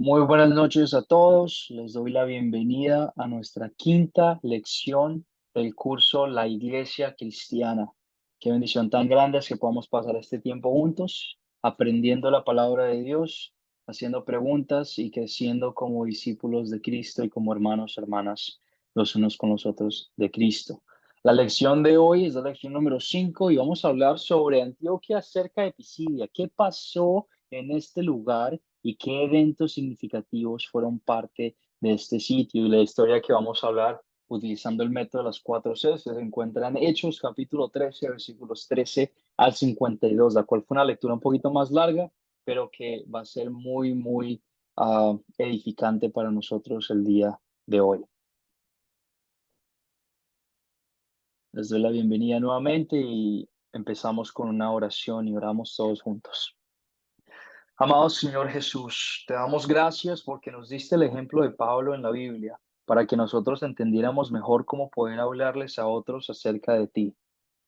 Muy buenas noches a todos. Les doy la bienvenida a nuestra quinta lección del curso La Iglesia Cristiana. Qué bendición tan grande es que podamos pasar este tiempo juntos, aprendiendo la palabra de Dios, haciendo preguntas y creciendo como discípulos de Cristo y como hermanos, hermanas, los unos con los otros de Cristo. La lección de hoy es la lección número 5 y vamos a hablar sobre Antioquía cerca de Pisidia. ¿Qué pasó en este lugar y qué eventos significativos fueron parte de este sitio? Y la historia que vamos a hablar utilizando el método de las 4 C se encuentra en Hechos capítulo 13, versículos 13 al 52, la cual fue una lectura un poquito más larga, pero que va a ser muy edificante para nosotros el día de hoy. Les doy la bienvenida nuevamente y empezamos con una oración y oramos todos juntos. Amado Señor Jesús, te damos gracias porque nos diste el ejemplo de Pablo en la Biblia para que nosotros entendiéramos mejor cómo poder hablarles a otros acerca de ti.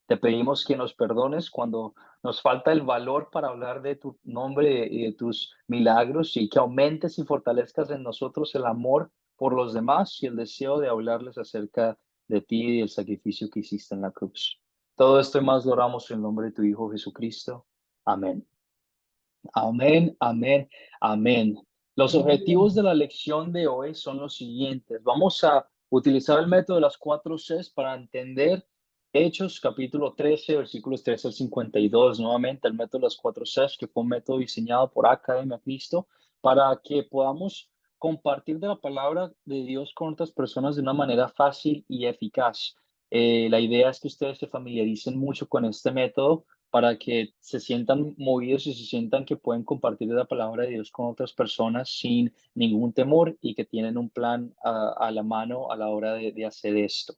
Te pedimos que nos perdones cuando nos falta el valor para hablar de tu nombre y de tus milagros, y que aumentes y fortalezcas en nosotros el amor por los demás y el deseo de hablarles acerca de ti y del sacrificio que hiciste en la cruz. Todo esto y más lo oramos en el nombre de tu Hijo Jesucristo. Amén. Amén, amén, amén. Los objetivos de la lección de hoy son los siguientes. Vamos a utilizar el método de las 4 Cs para entender Hechos capítulo 13, versículos 13 al 52. Nuevamente, el método de las 4 Cs, que fue un método diseñado por Academia Cristo para que podamos compartir de la palabra de Dios con otras personas de una manera fácil y eficaz. La idea es que ustedes se familiaricen mucho con este método para que se sientan movidos y se sientan que pueden compartir la palabra de Dios con otras personas sin ningún temor, y que tienen un plan a la mano a la hora de hacer esto,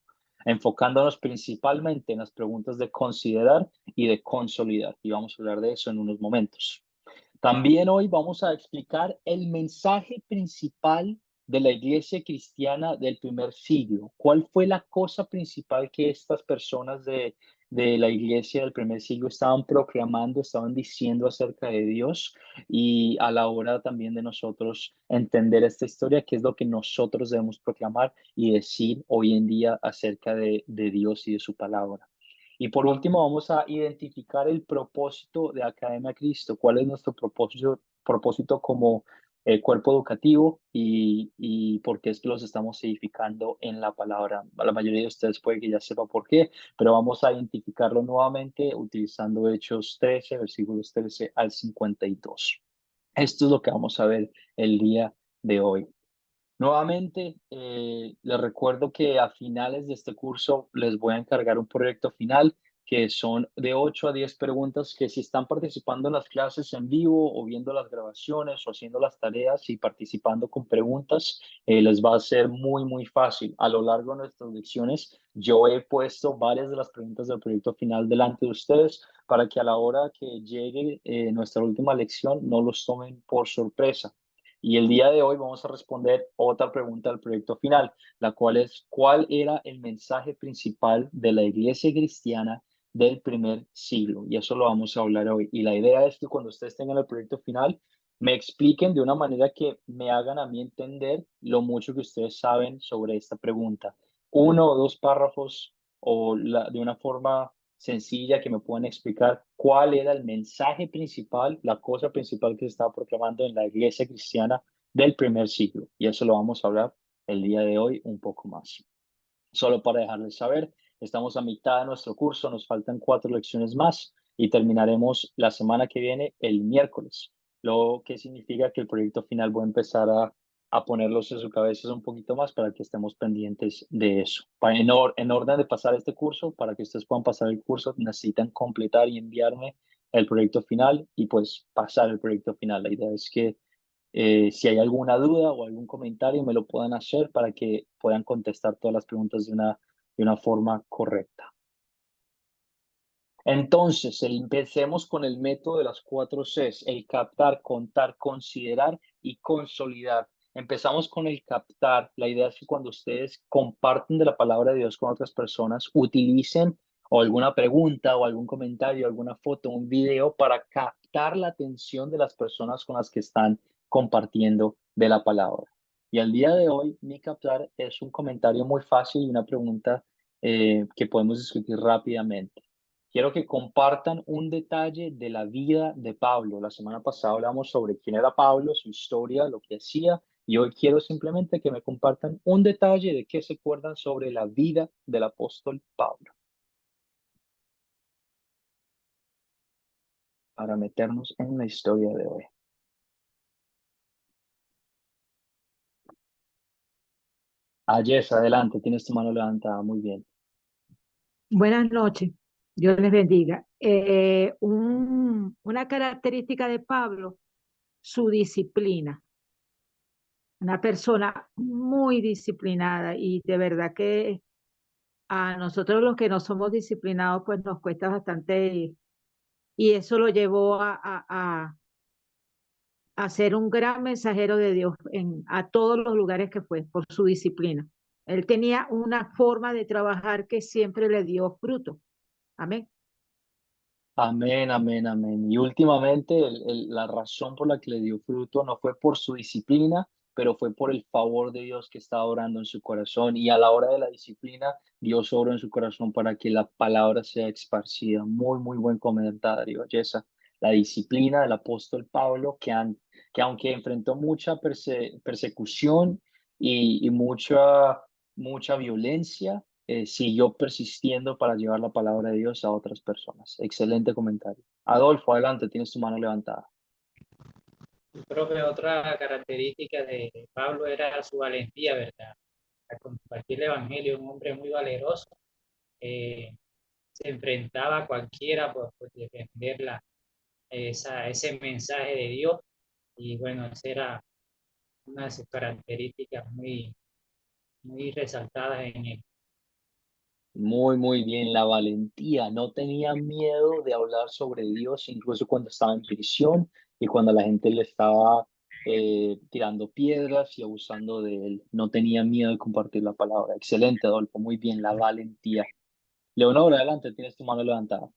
enfocándonos principalmente en las preguntas de considerar y de consolidar. Y vamos a hablar de eso en unos momentos. También hoy vamos a explicar el mensaje principal de la iglesia cristiana del primer siglo. ¿Cuál fue la cosa principal que estas personas de la iglesia del primer siglo estaban proclamando, estaban diciendo acerca de Dios? Y a la hora también de nosotros entender esta historia, qué es lo que nosotros debemos proclamar y decir hoy en día acerca de Dios y de su palabra. Y por último, vamos a identificar el propósito de Academia Cristo. ¿Cuál es nuestro propósito como cuerpo educativo, y por qué es que los estamos edificando en la palabra? La mayoría de ustedes puede que ya sepa por qué, pero vamos a identificarlo nuevamente utilizando Hechos 13, versículos 13 al 52. Esto es lo que vamos a ver el día de hoy. Nuevamente, les recuerdo que a finales de este curso les voy a encargar un proyecto final, que son de 8 a 10 preguntas, que si están participando en las clases en vivo o viendo las grabaciones o haciendo las tareas y participando con preguntas, les va a ser muy fácil. A lo largo de nuestras lecciones, yo he puesto varias de las preguntas del proyecto final delante de ustedes para que a la hora que llegue nuestra última lección no los tomen por sorpresa. Y el día de hoy vamos a responder otra pregunta del proyecto final, la cual es: ¿cuál era el mensaje principal de la iglesia cristiana del primer siglo? Y eso lo vamos a hablar hoy. Y la idea es que cuando ustedes tengan el proyecto final, me expliquen de una manera que me hagan a mí entender lo mucho que ustedes saben sobre esta pregunta. 1 o 2 párrafos, o de una forma sencilla, que me puedan explicar cuál era el mensaje principal, la cosa principal que se estaba proclamando en la iglesia cristiana del primer siglo. Y eso lo vamos a hablar el día de hoy un poco más. Solo para dejarles saber, estamos a mitad de nuestro curso, nos faltan 4 lecciones más y terminaremos la semana que viene, el miércoles, lo que significa que el proyecto final voy a empezar a ponerlos en su cabeza un poquito más para que estemos pendientes de eso. En orden de pasar este curso, para que ustedes puedan pasar el curso, necesitan completar y enviarme el proyecto final y pues pasar el proyecto final. La idea es que si hay alguna duda o algún comentario, me lo puedan hacer para que puedan contestar todas las preguntas de una forma correcta. Entonces, empecemos con el método de las 4 Cs: el captar, contar, considerar y consolidar. Empezamos con el captar. La idea es que cuando ustedes comparten de la palabra de Dios con otras personas, utilicen o alguna pregunta o algún comentario, alguna foto, un video, para captar captar la atención de las personas con las que están compartiendo de la palabra. Y al día de hoy, mi captar es un comentario muy fácil y una pregunta que podemos discutir rápidamente. Quiero que compartan un detalle de la vida de Pablo. La semana pasada hablamos sobre quién era Pablo, su historia, lo que hacía, y hoy quiero simplemente que me compartan un detalle de qué se acuerdan sobre la vida del apóstol Pablo, para meternos en la historia de hoy. Jess, adelante, tienes tu mano levantada, muy bien. Buenas noches, Dios les bendiga. Una característica de Pablo, su disciplina, una persona muy disciplinada y de verdad que a nosotros los que no somos disciplinados pues nos cuesta bastante y eso lo llevó a ser un gran mensajero de Dios a todos los lugares que fue por su disciplina. Él tenía una forma de trabajar que siempre le dio fruto. Amén. Amén, amén, amén. Y últimamente la razón por la que le dio fruto no fue por su disciplina, pero fue por el favor de Dios que estaba orando en su corazón. Y a la hora de la disciplina, Dios obró en su corazón para que la palabra sea esparcida. Muy, muy buen comentario, Yesa. La disciplina del apóstol Pablo, que aunque enfrentó mucha persecución y mucha violencia, siguió persistiendo para llevar la palabra de Dios a otras personas. Excelente comentario. Adolfo, adelante, tienes tu mano levantada. Creo que otra característica de Pablo era su valentía, ¿verdad? Al compartir el Evangelio, un hombre muy valeroso, eh, se enfrentaba a cualquiera por defender ese mensaje de Dios. Y bueno, esa era una de sus características muy resaltadas en él. Muy, muy bien, la valentía. No tenía miedo de hablar sobre Dios, incluso cuando estaba en prisión y cuando la gente le estaba tirando piedras y abusando de él. No tenía miedo de compartir la palabra. Excelente, Adolfo. Muy bien, la valentía. Leonor, adelante, tienes tu mano levantada.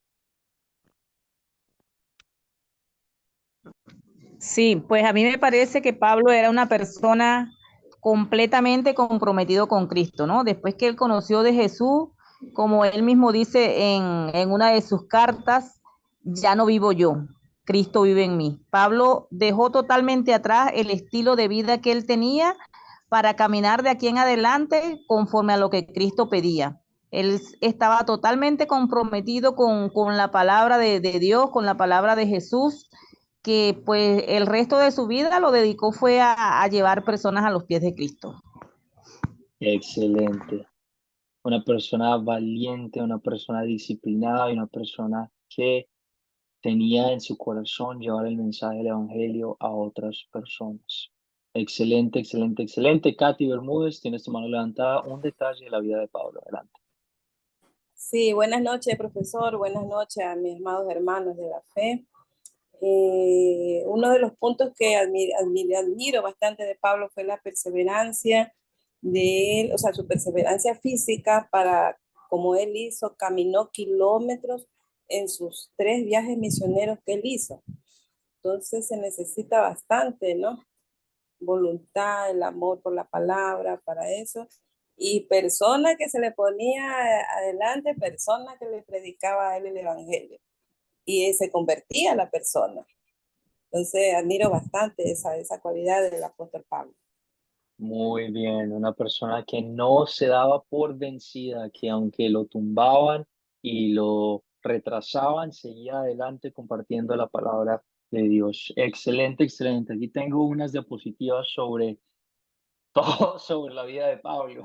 Sí, pues a mí me parece que Pablo era una persona completamente comprometido con Cristo, ¿no? Después que él conoció de Jesús, como él mismo dice en una de sus cartas, ya no vivo yo, Cristo vive en mí. Pablo dejó totalmente atrás el estilo de vida que él tenía para caminar de aquí en adelante conforme a lo que Cristo pedía. Él estaba totalmente comprometido con la palabra de Dios, con la palabra de Jesús, que pues el resto de su vida lo dedicó fue a llevar personas a los pies de Cristo. Excelente. Una persona valiente, una persona disciplinada y una persona que tenía en su corazón llevar el mensaje del Evangelio a otras personas. Excelente, excelente, excelente. Katy Bermúdez, tienes tu mano levantada. Un detalle de la vida de Pablo. Adelante. Sí, buenas noches, profesor. Buenas noches a mis amados hermanos de la fe. Uno de los puntos que admiro bastante de Pablo fue la perseverancia de él, o sea, su perseverancia física para, como él hizo, caminó kilómetros en sus 3 viajes misioneros que él hizo. Entonces se necesita bastante, ¿no? Voluntad, el amor por la palabra, para eso. Y persona que se le ponía adelante, persona que le predicaba a él el evangelio. Y se convertía la persona. Entonces admiro bastante esa cualidad del apóstol Pablo. Muy bien, una persona que no se daba por vencida, que aunque lo tumbaban y lo retrasaban, seguía adelante compartiendo la palabra de Dios. Excelente, excelente. Aquí tengo unas diapositivas sobre todo sobre la vida de Pablo.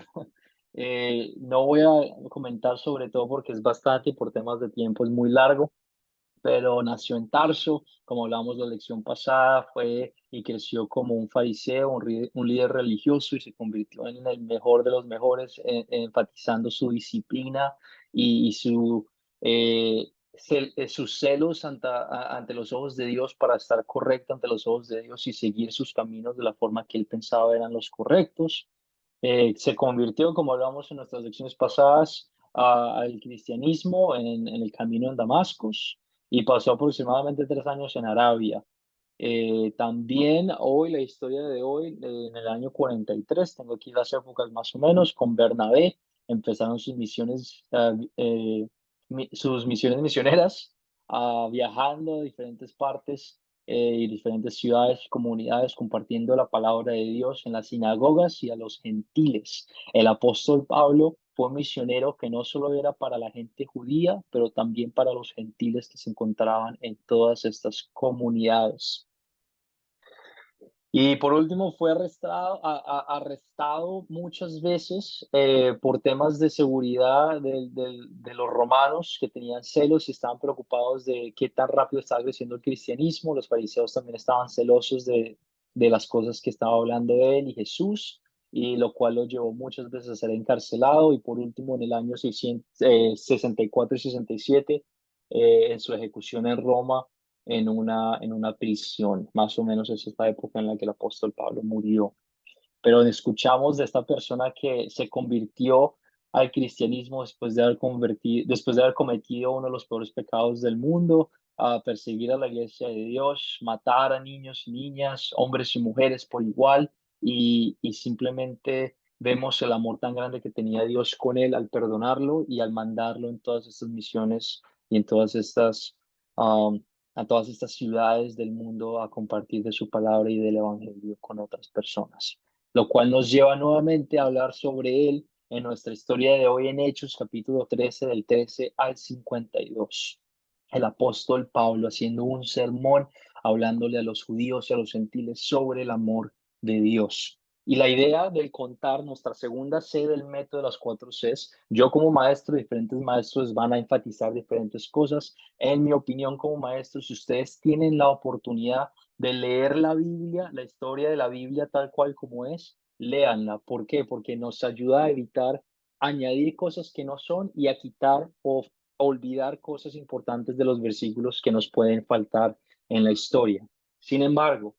No voy a comentar sobre todo porque es bastante y por temas de tiempo es muy largo, pero nació en Tarso, como hablamos la lección pasada, fue y creció como un fariseo, un líder religioso y se convirtió en el mejor de los mejores, enfatizando su disciplina y sus celos ante los ojos de Dios para estar correcto ante los ojos de Dios y seguir sus caminos de la forma que él pensaba eran los correctos. Se convirtió, como hablamos en nuestras lecciones pasadas, al cristianismo en el camino en Damasco y pasó aproximadamente 3 años en Arabia. También hoy, la historia de hoy, en el año 43, tengo aquí las épocas más o menos, con Bernabé, empezaron sus misiones, sus misiones misioneras, viajando a diferentes partes y diferentes ciudades y comunidades, compartiendo la palabra de Dios en las sinagogas y a los gentiles. El apóstol Pablo fue un misionero que no solo era para la gente judía, pero también para los gentiles que se encontraban en todas estas comunidades. Y por último, fue arrestado muchas veces por temas de seguridad de los romanos, que tenían celos y estaban preocupados de qué tan rápido estaba creciendo el cristianismo. Los fariseos también estaban celosos de las cosas que estaba hablando él y Jesús, y lo cual lo llevó muchas veces a ser encarcelado. Y por último, en el año 64 y 67, en su ejecución en Roma, en una prisión. Más o menos es esta época en la que el apóstol Pablo murió. Pero escuchamos de esta persona que se convirtió al cristianismo después de haber cometido uno de los peores pecados del mundo, a perseguir a la iglesia de Dios, matar a niños y niñas, hombres y mujeres por igual, y simplemente vemos el amor tan grande que tenía Dios con él al perdonarlo y al mandarlo en todas estas misiones y en todas estas, um, a todas estas ciudades del mundo a compartir de su palabra y del evangelio con otras personas, lo cual nos lleva nuevamente a hablar sobre él en nuestra historia de hoy en Hechos, capítulo 13, del 13 al 52. El apóstol Pablo haciendo un sermón, hablándole a los judíos y a los gentiles sobre el amor de Dios. Y la idea del contar nuestra segunda C del método de las 4 Cs, yo como maestro, diferentes maestros van a enfatizar diferentes cosas. En mi opinión como maestro, si ustedes tienen la oportunidad de leer la Biblia, la historia de la Biblia tal cual como es, léanla. ¿Por qué? Porque nos ayuda a evitar añadir cosas que no son y a quitar o olvidar cosas importantes de los versículos que nos pueden faltar en la historia. Sin embargo,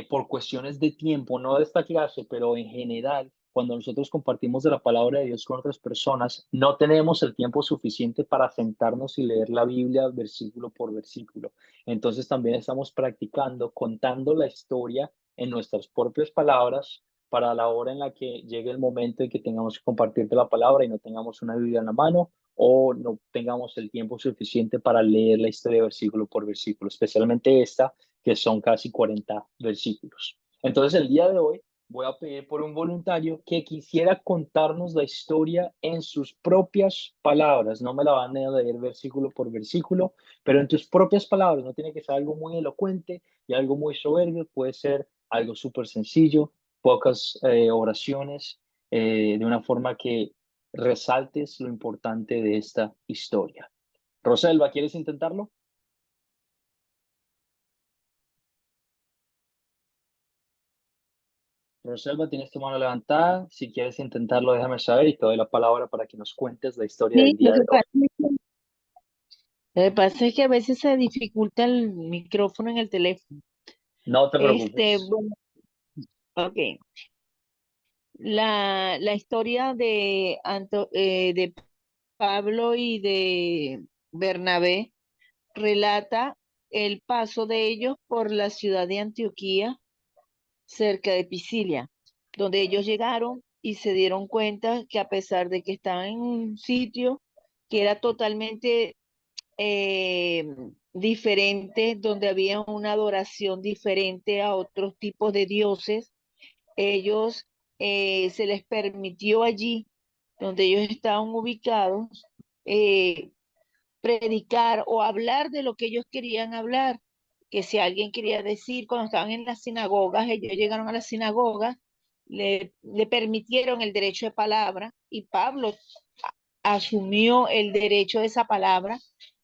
por cuestiones de tiempo, no de esta clase, pero en general, cuando nosotros compartimos de la palabra de Dios con otras personas, no tenemos el tiempo suficiente para sentarnos y leer la Biblia versículo por versículo. Entonces también estamos practicando, contando la historia en nuestras propias palabras para la hora en la que llegue el momento en que tengamos que compartir de la palabra y no tengamos una Biblia en la mano o no tengamos el tiempo suficiente para leer la historia versículo por versículo, especialmente esta, que son casi 40 versículos. Entonces, el día de hoy voy a pedir por un voluntario que quisiera contarnos la historia en sus propias palabras. No me la van a leer versículo por versículo, pero en tus propias palabras. No tiene que ser algo muy elocuente y algo muy soberbio. Puede ser algo súper sencillo, pocas oraciones, de una forma que resaltes lo importante de esta historia. Roselva, ¿quieres intentarlo? Roselva, tienes tu mano levantada. Si quieres intentarlo, déjame saber y te doy la palabra para que nos cuentes la historia Sí, del día de hoy. lo que pasa es que a veces se dificulta el micrófono en el teléfono. No te preocupes. Bueno, ok. La historia de Pablo y de Bernabé relata el paso de ellos por la ciudad de Antioquía, cerca de Pisidia, donde ellos llegaron y se dieron cuenta que a pesar de que estaban en un sitio que era totalmente eh, diferente, donde había una adoración diferente a otros tipos de dioses, ellos se les permitió allí, donde ellos estaban ubicados, eh, predicar o hablar de lo que ellos querían hablar. Que si alguien quería decir, cuando estaban en las sinagogas, ellos llegaron a las sinagogas, le permitieron el derecho de palabra y Pablo asumió el derecho de esa palabra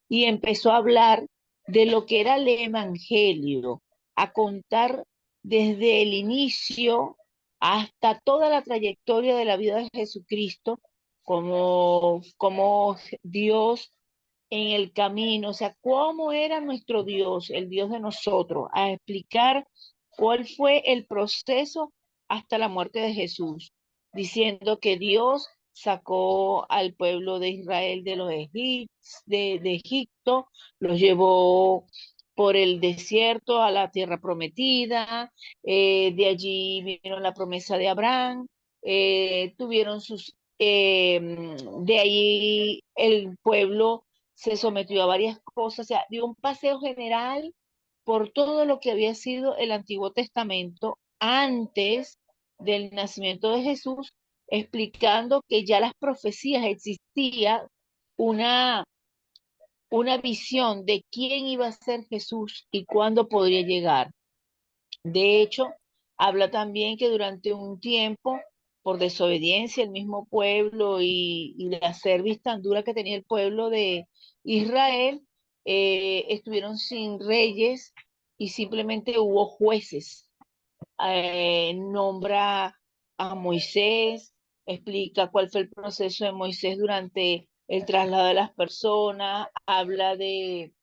y empezó a hablar de lo que era el evangelio, a contar desde el inicio hasta toda la trayectoria de la vida de Jesucristo, como Dios en el camino, o sea, cómo era nuestro Dios, el Dios de nosotros, a explicar cuál fue el proceso hasta la muerte de Jesús, diciendo que Dios sacó al pueblo de Israel de de Egipto, los llevó por el desierto a la tierra prometida, de allí vino la promesa de Abraham, tuvieron de ahí el pueblo se sometió a varias cosas, o sea, dio un paseo general por todo lo que había sido el Antiguo Testamento antes del nacimiento de Jesús, explicando que ya las profecías existía una, una visión de quién iba a ser Jesús y cuándo podría llegar. De hecho, habla también que durante un tiempo, por desobediencia, el mismo pueblo y la cerviz tan dura que tenía el pueblo de Israel, estuvieron sin reyes y simplemente hubo jueces. Nombra a Moisés, explica cuál fue el proceso de Moisés durante el traslado de las personas, habla de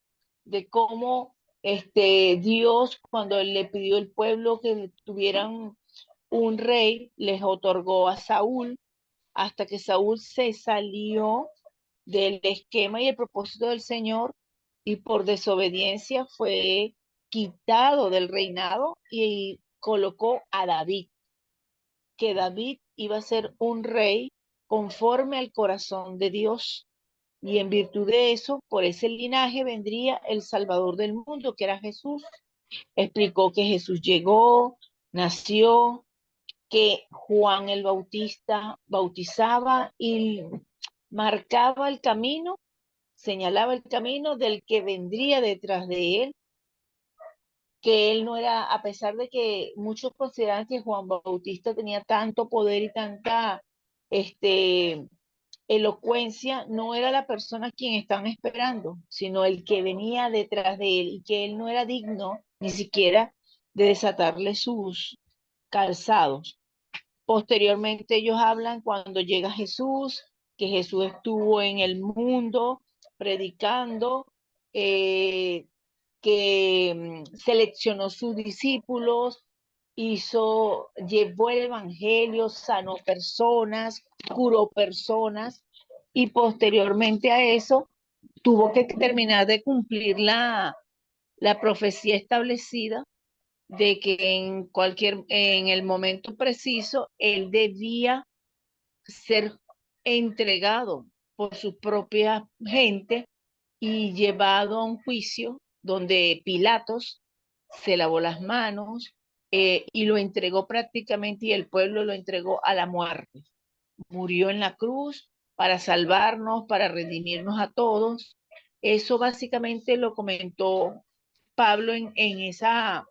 cómo Dios, cuando él le pidió al pueblo que tuvieran un rey, les otorgó a Saúl, hasta que Saúl se salió del esquema y el propósito del Señor, y por desobediencia fue quitado del reinado y colocó a David, que David iba a ser un rey conforme al corazón de Dios. Y en virtud de eso, por ese linaje vendría el Salvador del mundo, que era Jesús. Explicó que Jesús llegó, nació, que Juan el Bautista bautizaba y marcaba el camino, señalaba el camino del que vendría detrás de él, que él no era, a pesar de que muchos consideran que Juan Bautista tenía tanto poder y tanta elocuencia, no era la persona a quien estaban esperando, sino el que venía detrás de él y que él no era digno ni siquiera de desatarle sus calzados. Posteriormente ellos hablan cuando llega Jesús, que Jesús estuvo en el mundo predicando, que seleccionó sus discípulos, llevó el evangelio, sanó personas, curó personas, y posteriormente a eso tuvo que terminar de cumplir la profecía establecida de que en el momento preciso, él debía ser entregado por su propia gente y llevado a un juicio donde Pilatos se lavó las manos, y lo entregó prácticamente, y el pueblo lo entregó a la muerte. Murió en la cruz para salvarnos, para redimirnos a todos. Eso básicamente lo comentó Pablo en esa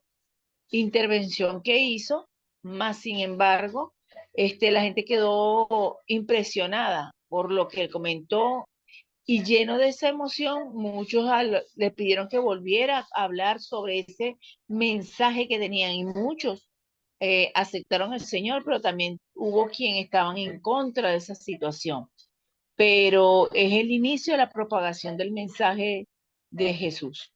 intervención que hizo, más sin embargo, la gente quedó impresionada por lo que él comentó, y lleno de esa emoción, muchos le pidieron que volviera a hablar sobre ese mensaje que tenían, y muchos aceptaron al Señor, pero también hubo quienes estaban en contra de esa situación. Pero es el inicio de la propagación del mensaje de Jesús.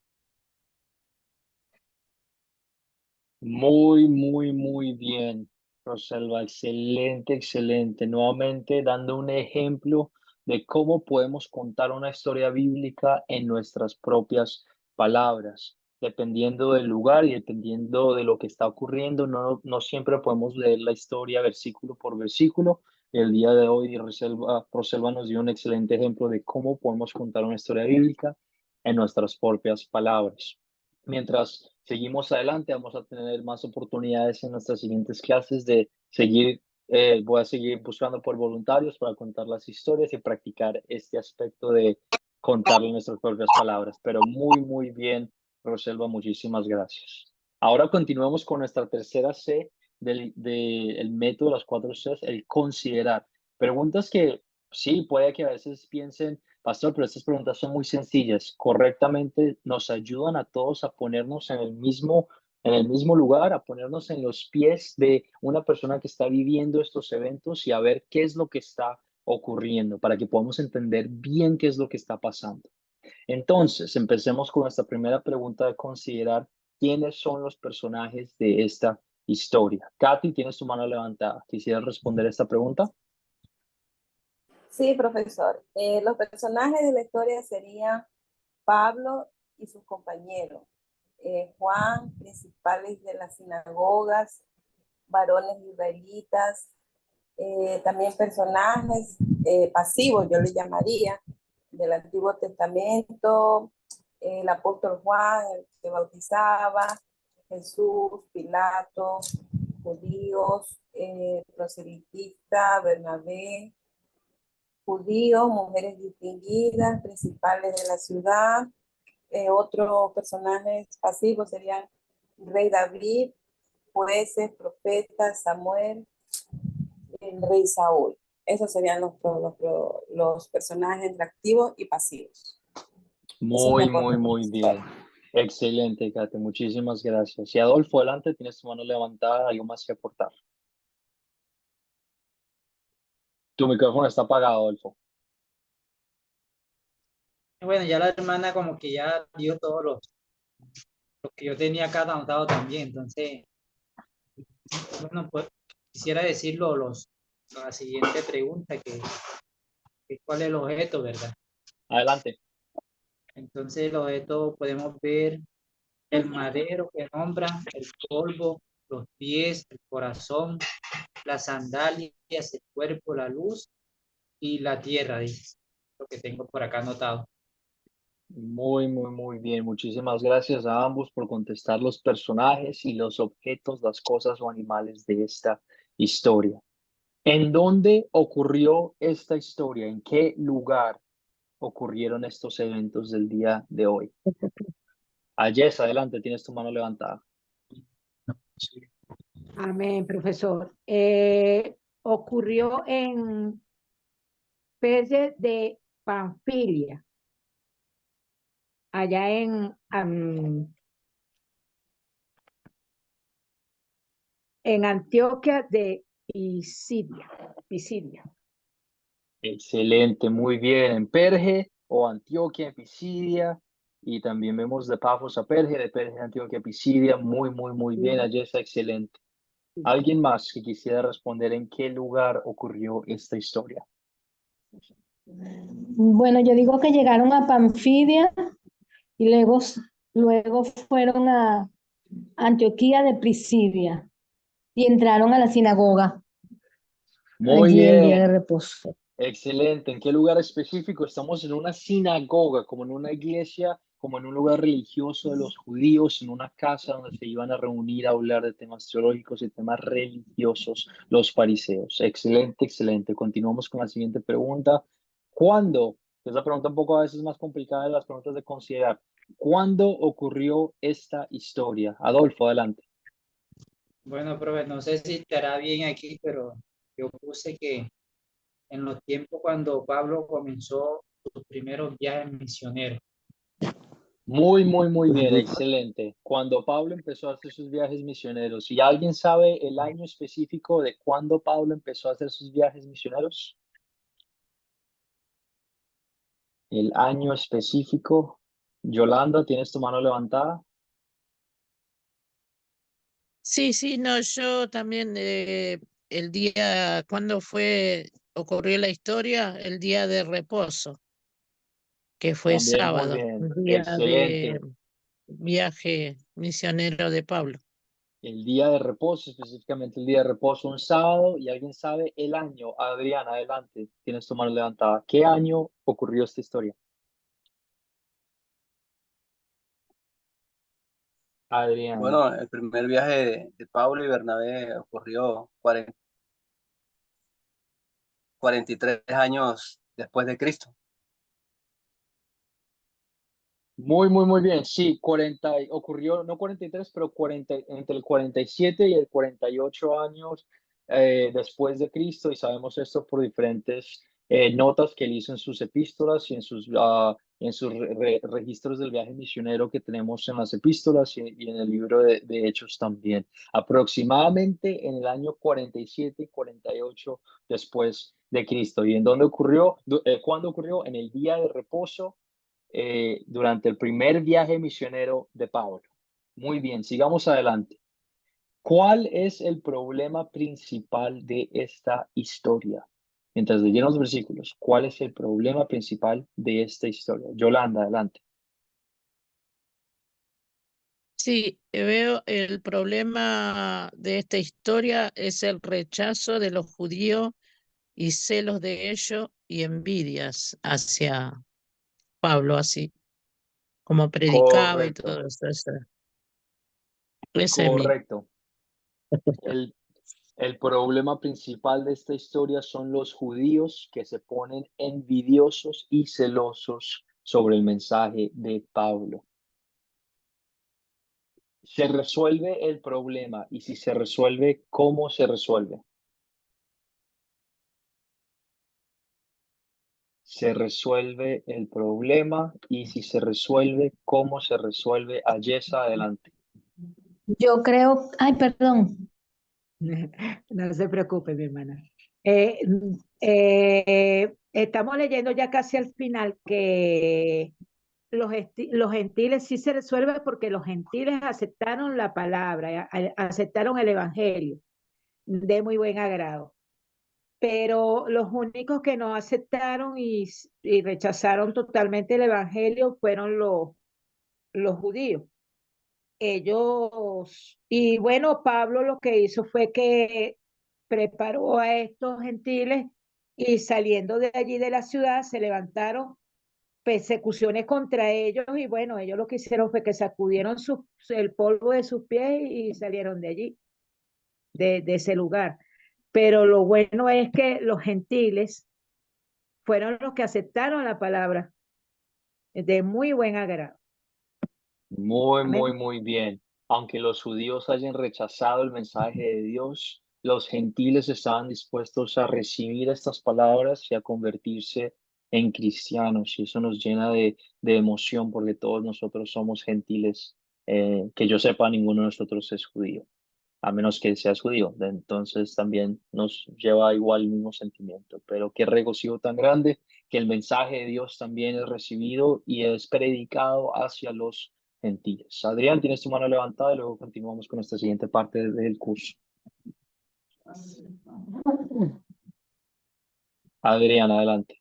Muy bien, Roselva. Excelente, excelente. Nuevamente dando un ejemplo de cómo podemos contar una historia bíblica en nuestras propias palabras. Dependiendo del lugar y dependiendo de lo que está ocurriendo, no siempre podemos leer la historia versículo por versículo. El día de hoy, Roselva nos dio un excelente ejemplo de cómo podemos contar una historia bíblica en nuestras propias palabras. Mientras seguimos adelante, vamos a tener más oportunidades en nuestras siguientes clases de seguir. Voy a seguir buscando por voluntarios para contar las historias y practicar este aspecto de contar nuestras propias palabras. Pero muy bien, Roselva, muchísimas gracias. Ahora continuamos con nuestra tercera C del método de las 4 Cs, el considerar. Preguntas que sí, puede que a veces piensen, pastor, pero estas preguntas son muy sencillas. Correctamente nos ayudan a todos a ponernos en el mismo lugar, a ponernos en los pies de una persona que está viviendo estos eventos y a ver qué es lo que está ocurriendo para que podamos entender bien qué es lo que está pasando. Entonces, empecemos con nuestra primera pregunta de considerar quiénes son los personajes de esta historia. Katy, tienes tu mano levantada. ¿Quisieras responder esta pregunta? Sí, profesor. Los personajes de la historia serían Pablo y sus compañeros. Juan, principales de las sinagogas, varones israelitas, también personajes pasivos, yo les llamaría, del Antiguo Testamento, el apóstol Juan, el que bautizaba, Jesús, Pilato, judíos, proselitistas, Bernabé, judíos, mujeres distinguidas, principales de la ciudad. Otros personajes pasivos serían Rey David, jueces, profetas, Samuel, el rey Saúl. Esos serían los personajes entre activos y pasivos. Muy, muy, muy bien. Excelente, Kate. Muchísimas gracias. Y Adolfo, adelante, tienes tu mano levantada. ¿Algo más que aportar? Tu micrófono está apagado, Adolfo. Bueno, ya la hermana como que ya dio todos los que yo tenía acá anotado también. Entonces, bueno, pues quisiera decirlo la siguiente pregunta, que cuál es el objeto, ¿verdad? Adelante. Entonces, el objeto podemos ver el madero que nombra, el polvo, los pies, el corazón, las sandalias, el cuerpo, la luz y la tierra, dice lo que tengo por acá anotado. Muy, muy, muy bien. Muchísimas gracias a ambos por contestar los personajes y los objetos, las cosas o animales de esta historia. ¿En dónde ocurrió esta historia? ¿En qué lugar ocurrieron estos eventos del día de hoy? Ayes, adelante, tienes tu mano levantada. Amén, profesor. Ocurrió en Perge de Panfilia, allá en Antioquia de Pisidia. Excelente, muy bien. En Perge o Antioquia, en Pisidia. Y también vemos de Pafos a Perge, de Perge a Antioquia, Pisidia. Muy, muy, muy bien. Ayes, excelente. ¿Alguien más que quisiera responder en qué lugar ocurrió esta historia? Bueno, yo digo que llegaron a Panfilia y luego fueron a Antioquía de Pisidia y entraron a la sinagoga Muy allí el día de bien. reposo. Excelente. ¿En qué lugar específico? Estamos en una sinagoga, como en una iglesia, como en un lugar religioso de los judíos, en una casa donde se iban a reunir a hablar de temas teológicos y temas religiosos, los fariseos. Excelente, excelente. Continuamos con la siguiente pregunta. ¿Cuándo? Es la pregunta un poco a veces más complicada de las preguntas de considerar. ¿Cuándo ocurrió esta historia? Adolfo, adelante. Bueno, profe, no sé si estará bien aquí, pero yo puse que en los tiempos cuando Pablo comenzó sus primeros viajes misioneros. Muy, muy, muy bien, excelente. Cuando Pablo empezó a hacer sus viajes misioneros, ¿y alguien sabe el año específico de cuándo Pablo empezó a hacer sus viajes misioneros? El año específico. Yolanda, ¿tienes tu mano levantada? Sí, no, yo también el día, cuando ocurrió la historia, el día de reposo, que fue También muy sábado, bien, el día de excelente. viaje misionero de Pablo. El día de reposo, específicamente el día de reposo, un sábado, y alguien sabe el año. Adriana, adelante, tienes tu mano levantada. ¿Qué año ocurrió esta historia? Adriana. Bueno, el primer viaje de Pablo y Bernabé ocurrió 43 años después de Cristo. Muy, muy, muy bien. Sí, 40, ocurrió, no 43, pero 40, entre el 47 y el 48 años después de Cristo, y sabemos esto por diferentes notas que él hizo en sus epístolas y en sus registros del viaje misionero que tenemos en las epístolas y en el libro de Hechos también. Aproximadamente en el año 47 y 48 después de Cristo. ¿Y en dónde ocurrió? ¿Cuándo ocurrió? En el día de reposo durante el primer viaje misionero de Pablo. Muy bien, sigamos adelante. ¿Cuál es el problema principal de esta historia? mientras leyeron los versículos, ¿cuál es el problema principal de esta historia? Yolanda, adelante. Sí, veo el problema de esta historia es el rechazo de los judíos y celos de ellos y envidias hacia Pablo, así como predicaba y Correcto, todo eso. Ese es mi. correcto. El, el problema principal de esta historia son los judíos que se ponen envidiosos y celosos sobre el mensaje de Pablo. Se resuelve el problema y si se resuelve, ¿cómo se resuelve? Se resuelve el problema y si se resuelve, ¿cómo se resuelve? Ayesa, adelante. Yo creo, ay, perdón. No se preocupe, mi hermana. Estamos leyendo ya casi al final que los gentiles sí se resuelve porque los gentiles aceptaron la palabra, aceptaron el evangelio de muy buen agrado. Pero los únicos que no aceptaron y rechazaron totalmente el evangelio fueron los judíos. Ellos, y bueno, Pablo lo que hizo fue que preparó a estos gentiles y saliendo de allí de la ciudad se levantaron persecuciones contra ellos y bueno, ellos lo que hicieron fue que sacudieron el polvo de sus pies y salieron de allí, de ese lugar. Pero lo bueno es que los gentiles fueron los que aceptaron la palabra de muy buen agrado. Amén. Muy bien. Aunque los judíos hayan rechazado el mensaje de Dios, los gentiles estaban dispuestos a recibir estas palabras y a convertirse en cristianos. Y eso nos llena de emoción porque todos nosotros somos gentiles. Que yo sepa, ninguno de nosotros es judío, a menos que seas judío. Entonces también nos lleva igual el mismo sentimiento. Pero qué regocijo tan grande que el mensaje de Dios también es recibido y es predicado hacia los gentiles. Adrián, tienes tu mano levantada y luego continuamos con esta siguiente parte del curso. Adrián, adelante.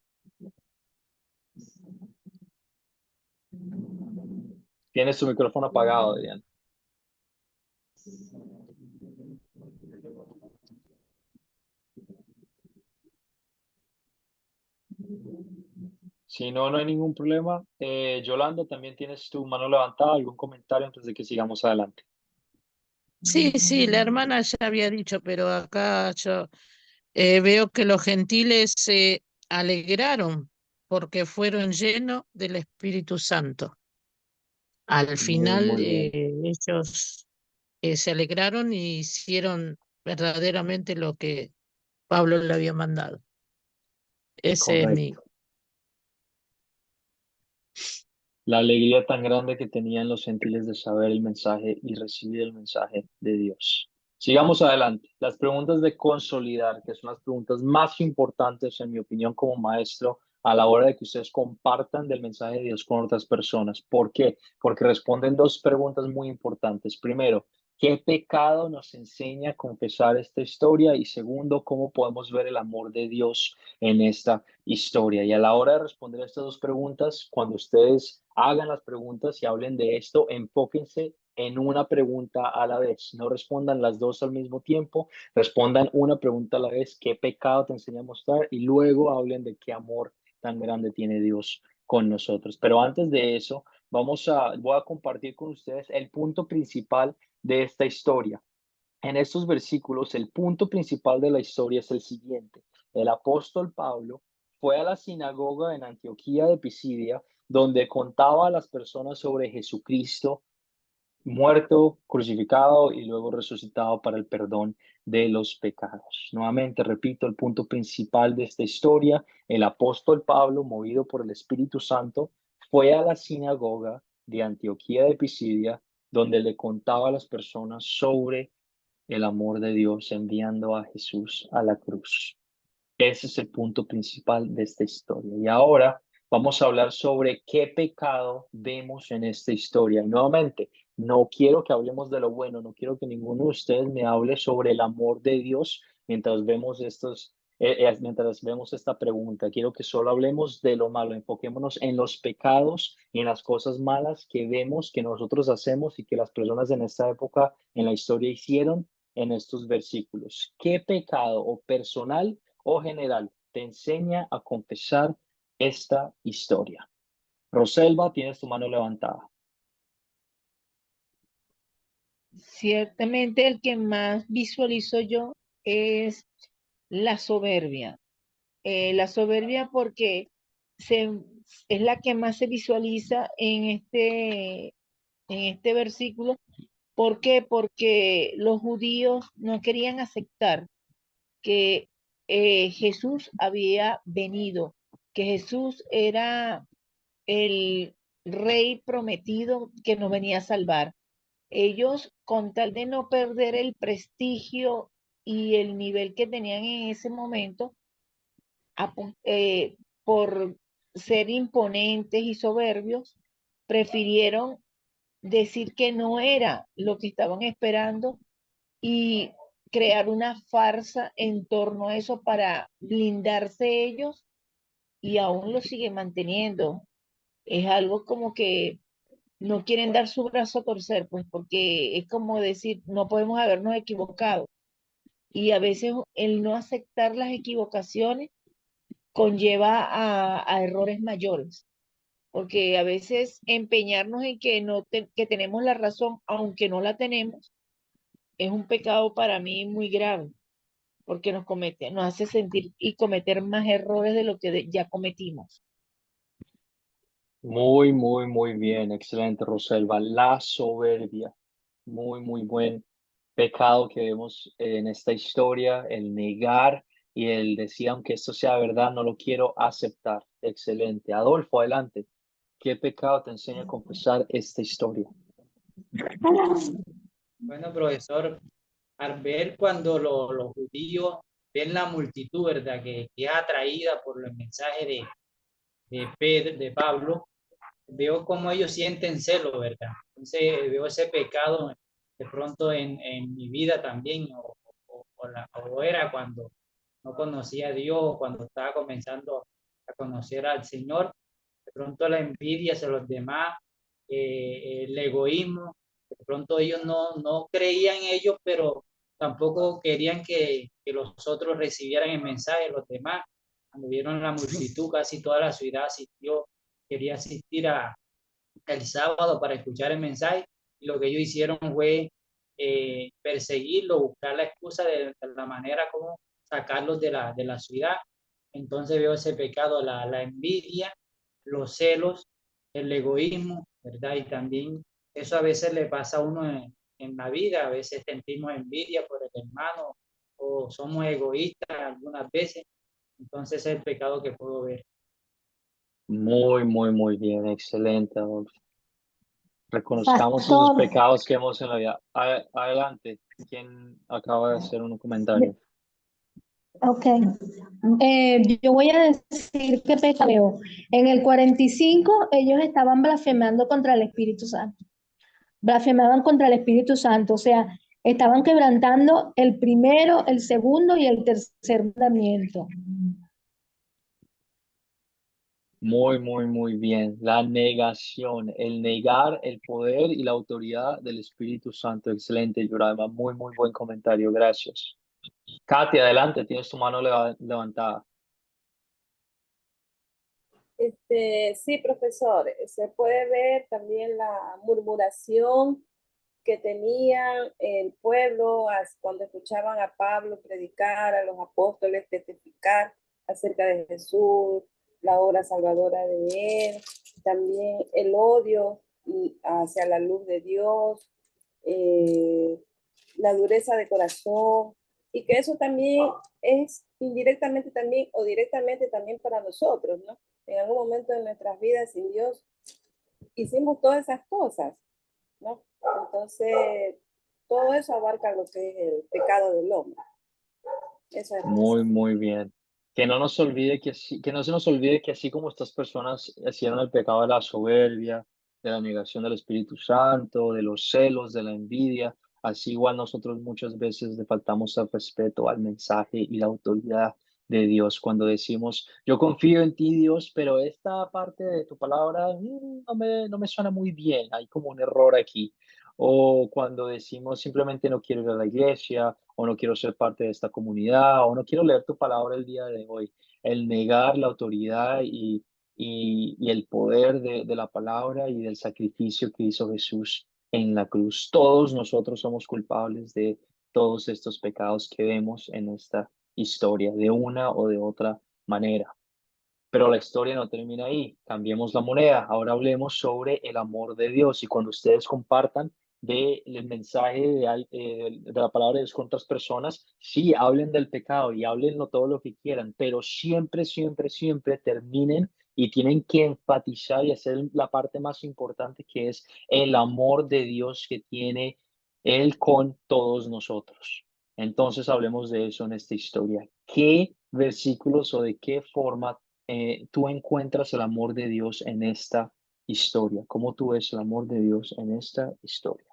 Tienes tu micrófono apagado, Adrián. Si no, no hay ningún problema. Yolanda, también tienes tu mano levantada. ¿Algún comentario antes de que sigamos adelante? Sí, la hermana ya había dicho, pero acá yo veo que los gentiles se alegraron porque fueron llenos del Espíritu Santo. Al final Muy bien. ellos se alegraron y hicieron verdaderamente lo que Pablo le había mandado. Ese es mi. Correcto. La alegría tan grande que tenían los gentiles de saber el mensaje y recibir el mensaje de Dios. Sigamos adelante. Las preguntas de consolidar, que son las preguntas más importantes, en mi opinión, como maestro, a la hora de que ustedes compartan del mensaje de Dios con otras personas. ¿Por qué? Porque responden dos preguntas muy importantes. Primero, ¿qué pecado nos enseña a confesar esta historia? Y segundo, ¿cómo podemos ver el amor de Dios en esta historia? Y a la hora de responder estas dos preguntas, cuando ustedes hagan las preguntas y hablen de esto, enfóquense en una pregunta a la vez. No respondan las dos al mismo tiempo, respondan una pregunta a la vez. ¿Qué pecado te enseña a mostrar? Y luego hablen de qué amor tan grande tiene Dios con nosotros. Pero antes de eso, voy a compartir con ustedes el punto principal de esta historia. En estos versículos, el punto principal de la historia es el siguiente. El apóstol Pablo fue a la sinagoga en Antioquía de Pisidia, donde contaba a las personas sobre Jesucristo, muerto, crucificado y luego resucitado para el perdón de los pecados. Nuevamente, repito, el punto principal de esta historia, el apóstol Pablo, movido por el Espíritu Santo, fue a la sinagoga de Antioquía de Pisidia, donde le contaba a las personas sobre el amor de Dios enviando a Jesús a la cruz. Ese es el punto principal de esta historia. Y ahora vamos a hablar sobre qué pecado vemos en esta historia. Y nuevamente, no quiero que hablemos de lo bueno, no quiero que ninguno de ustedes me hable sobre el amor de Dios mientras vemos mientras vemos esta pregunta, quiero que solo hablemos de lo malo, enfoquémonos en los pecados y en las cosas malas que vemos, que nosotros hacemos y que las personas en esta época, en la historia, hicieron en estos versículos. ¿Qué pecado o personal o general te enseña a confesar esta historia? Roselva, tienes tu mano levantada. Ciertamente el que más visualizo yo es la soberbia. La soberbia porque es la que más se visualiza en este versículo. ¿Por qué? Porque los judíos no querían aceptar que Jesús había venido, que Jesús era el rey prometido que nos venía a salvar. Ellos, con tal de no perder el prestigio y el nivel que tenían en ese momento, por ser imponentes y soberbios, prefirieron decir que no era lo que estaban esperando y crear una farsa en torno a eso para blindarse ellos, y aún lo siguen manteniendo. Es algo como que no quieren dar su brazo a torcer, pues porque es como decir, no podemos habernos equivocado. Y a veces el no aceptar las equivocaciones conlleva a errores mayores, porque a veces empeñarnos en que, que tenemos la razón, aunque no la tenemos, es un pecado para mí muy grave, porque nos hace sentir y cometer más errores de lo que ya cometimos. Muy bien. Excelente, Roselva. La soberbia. Muy buen pecado que vemos en esta historia, el negar y el decir, aunque esto sea verdad, no lo quiero aceptar. Excelente. Adolfo, adelante. ¿Qué pecado te enseña a confesar esta historia? Bueno, profesor, al ver cuando los judíos ven la multitud, ¿verdad? Que es atraída por el mensaje de Pablo, veo cómo ellos sienten celo, ¿verdad? Entonces veo ese pecado de pronto en mi vida también, o era cuando no conocía a Dios, cuando estaba comenzando a conocer al Señor, de pronto la envidia hacia los demás, el egoísmo, de pronto ellos no creían en ellos, pero tampoco querían que los otros recibieran el mensaje de los demás. Cuando vieron la multitud, casi toda la ciudad asistió, quería asistir el sábado para escuchar el mensaje, y lo que ellos hicieron fue perseguirlo, buscar la excusa de la manera como sacarlos de la ciudad. Entonces veo ese pecado, la envidia, los celos, el egoísmo, ¿verdad? Y también eso a veces le pasa a uno en la vida, a veces sentimos envidia por el hermano o somos egoístas algunas veces. Entonces ese es el pecado que puedo ver. Muy bien. Excelente, Adolfo. Reconozcamos esos Pastor, pecados que hemos en la vida. Adelante. ¿Quién acaba de hacer un comentario? ok. Yo voy a decir qué pecado. En el 45 ellos estaban blasfemando contra el Espíritu Santo. Blasfemaban contra el Espíritu Santo, o sea, estaban quebrantando el primero, el segundo y el tercer mandamiento. Muy bien. La negación, el negar el poder y la autoridad del Espíritu Santo. Excelente, Yorama. Muy buen comentario. Gracias. Katy, adelante. Tienes tu mano levantada. Sí, profesor, se puede ver también la murmuración que tenía el pueblo cuando escuchaban a Pablo predicar, a los apóstoles testificar acerca de Jesús, la obra salvadora de él, también el odio hacia la luz de Dios, la dureza de corazón, y que eso también es indirectamente también o directamente también para nosotros, ¿no? En algún momento de nuestras vidas sin Dios hicimos todas esas cosas, ¿no? Entonces, todo eso abarca lo que es el pecado del hombre. Eso es. Muy bien. Que no nos olvide que no se nos olvide que así como estas personas hicieron el pecado de la soberbia, de la negación del Espíritu Santo, de los celos, de la envidia, así igual nosotros muchas veces le faltamos el respeto al mensaje y la autoridad de Dios. Cuando decimos, yo confío en ti, Dios, pero esta parte de tu palabra no me suena muy bien, hay como un error aquí. O cuando decimos simplemente no quiero ir a la iglesia, o no quiero ser parte de esta comunidad, o no quiero leer tu palabra el día de hoy. El negar la autoridad y el poder de la palabra y del sacrificio que hizo Jesús en la cruz. Todos nosotros somos culpables de todos estos pecados que vemos en esta historia, de una o de otra manera. Pero la historia no termina ahí. Cambiemos la moneda. Ahora hablemos sobre el amor de Dios. Y cuando ustedes compartan del mensaje de la palabra de Dios con otras personas, sí, hablen del pecado y háblenlo todo lo que quieran, pero siempre, siempre, siempre terminen y tienen que enfatizar y hacer la parte más importante, que es el amor de Dios que tiene Él con todos nosotros. Entonces hablemos de eso en esta historia. ¿Qué versículos o de qué forma tú encuentras el amor de Dios en esta historia? ¿Cómo tú ves el amor de Dios en esta historia?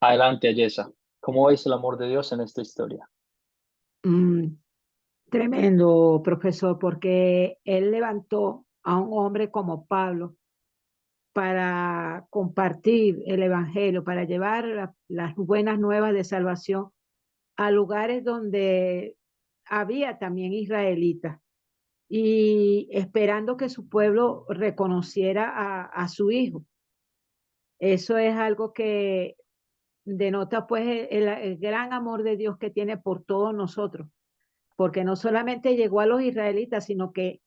Adelante, Ayesa. ¿Cómo ves el amor de Dios en esta historia? Mm, tremendo, profesor, porque él levantó a un hombre como Pablo para compartir el evangelio, para llevar las buenas nuevas de salvación a lugares donde había también israelitas y esperando que su pueblo reconociera a su hijo. Eso es algo que denota pues el gran amor de Dios que tiene por todos nosotros, porque no solamente llegó a los israelitas, sino que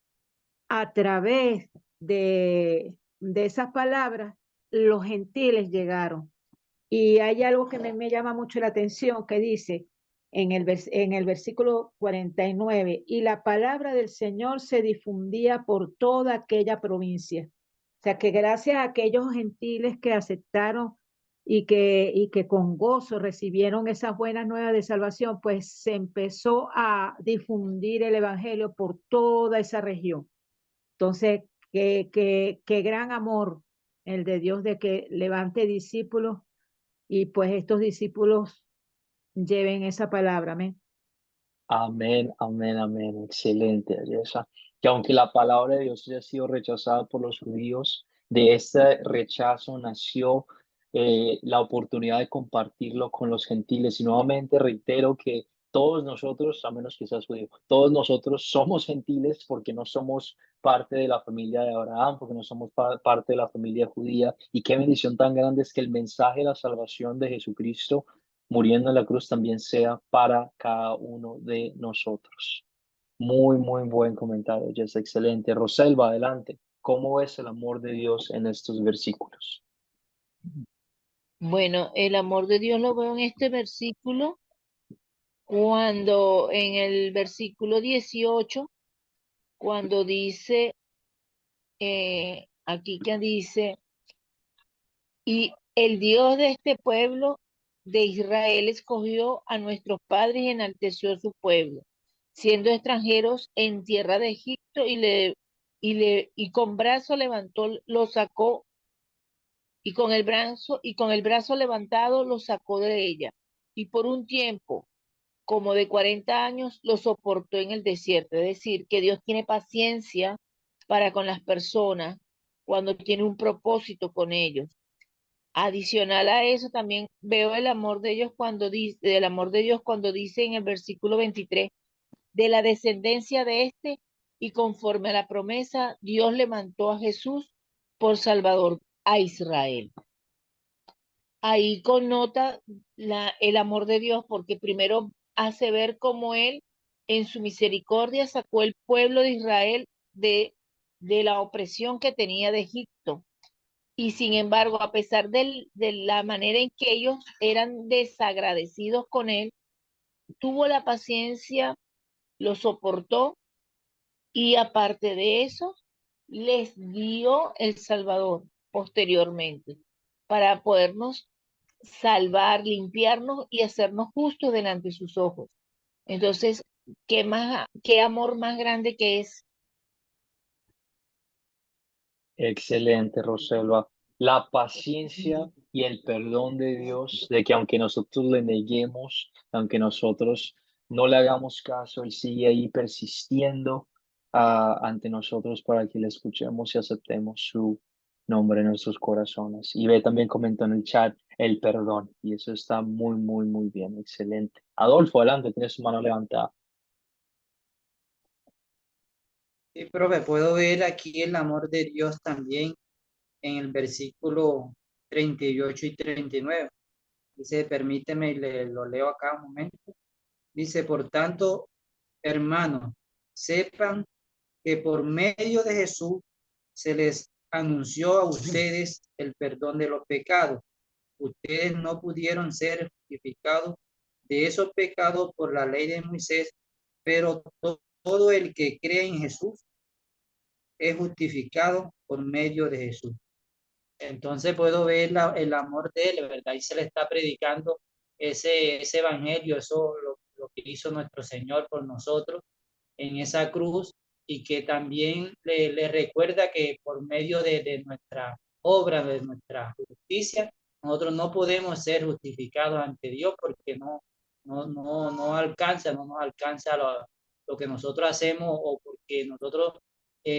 a través de esas palabras los gentiles llegaron. Y hay algo que me llama mucho la atención que dice en el versículo 49, y la palabra del Señor se difundía por toda aquella provincia. O sea que gracias a aquellos gentiles que aceptaron y que con gozo recibieron esas buenas nuevas de salvación, pues se empezó a difundir el evangelio por toda esa región. Entonces, qué gran amor el de Dios de que levante discípulos y pues estos discípulos lleven esa palabra. Amén. Amén, amén, amén. Excelente, Ayesa. Que aunque la palabra de Dios haya sido rechazada por los judíos, de este rechazo nació la oportunidad de compartirlo con los gentiles. Y nuevamente reitero que todos nosotros, a menos que seas judío, todos nosotros somos gentiles porque no somos parte de la familia de Abraham, porque no somos parte de la familia judía. Y qué bendición tan grande es que el mensaje de la salvación de Jesucristo muriendo en la cruz también sea para cada uno de nosotros. Muy, muy buen comentario, Jess, excelente. Roselva, adelante. ¿Cómo ves el amor de Dios en estos versículos? Bueno, el amor de Dios lo veo en este versículo, cuando en el versículo 18, cuando dice, aquí que dice, y el Dios de este pueblo de Israel escogió a nuestros padres y enalteció su pueblo, siendo extranjeros en tierra de Egipto, y con brazo levantó, lo sacó, y con el brazo levantado lo sacó de ella. Y por un tiempo, como de 40 años, lo soportó en el desierto. Es decir, que Dios tiene paciencia para con las personas cuando tiene un propósito con ellos. Adicional a eso, también veo el amor de ellos cuando dice, el amor de Dios cuando dice en el versículo 23, de la descendencia de este, y conforme a la promesa, Dios levantó a Jesús por Salvador a Israel. Ahí connota el amor de Dios, porque primero hace ver cómo Él, en su misericordia, sacó el pueblo de Israel de la opresión que tenía de Egipto. Y sin embargo, a pesar de la manera en que ellos eran desagradecidos con Él, tuvo la paciencia, lo soportó, y aparte de eso, les dio el Salvador posteriormente para podernos salvar, limpiarnos y hacernos justos delante de sus ojos. Entonces, qué amor más grande que es. Excelente, Roselva. La paciencia y el perdón de Dios, de que aunque nosotros le neguemos, aunque nosotros no le hagamos caso, Él sigue ahí persistiendo ante nosotros para que le escuchemos y aceptemos su nombre en nuestros corazones. Y ve también comentó en el chat el perdón, y eso está muy, muy, muy bien, excelente. Adolfo, adelante, tienes su mano levantada. Sí, profe, puedo ver aquí el amor de Dios también en el versículo 38 y 39. Dice, permíteme, lo leo acá un momento. Dice, por tanto, hermanos, sepan que por medio de Jesús se les anunció a ustedes el perdón de los pecados. Ustedes no pudieron ser justificados de esos pecados por la ley de Moisés, pero todo el que cree en Jesús es justificado por medio de Jesús. Entonces puedo ver el amor de él, ¿verdad? Y se le está predicando ese evangelio, eso lo que hizo nuestro Señor por nosotros en esa cruz, y que también le recuerda que por medio de nuestra obra, de nuestra justicia, nosotros no podemos ser justificados ante Dios porque no alcanza, no nos alcanza lo que nosotros hacemos, o porque nosotros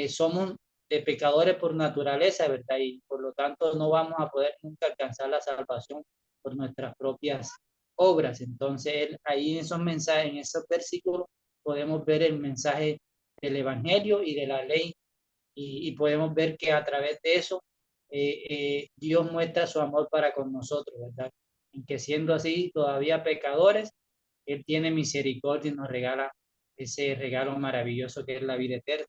somos de pecadores por naturaleza, ¿verdad? Y por lo tanto no vamos a poder nunca alcanzar la salvación por nuestras propias obras. Entonces, ahí en esos mensajes, en esos versículos, podemos ver el mensaje del Evangelio y de la ley, y podemos ver que a través de eso Dios muestra su amor para con nosotros, ¿verdad? En que siendo así todavía pecadores, Él tiene misericordia y nos regala ese regalo maravilloso que es la vida eterna.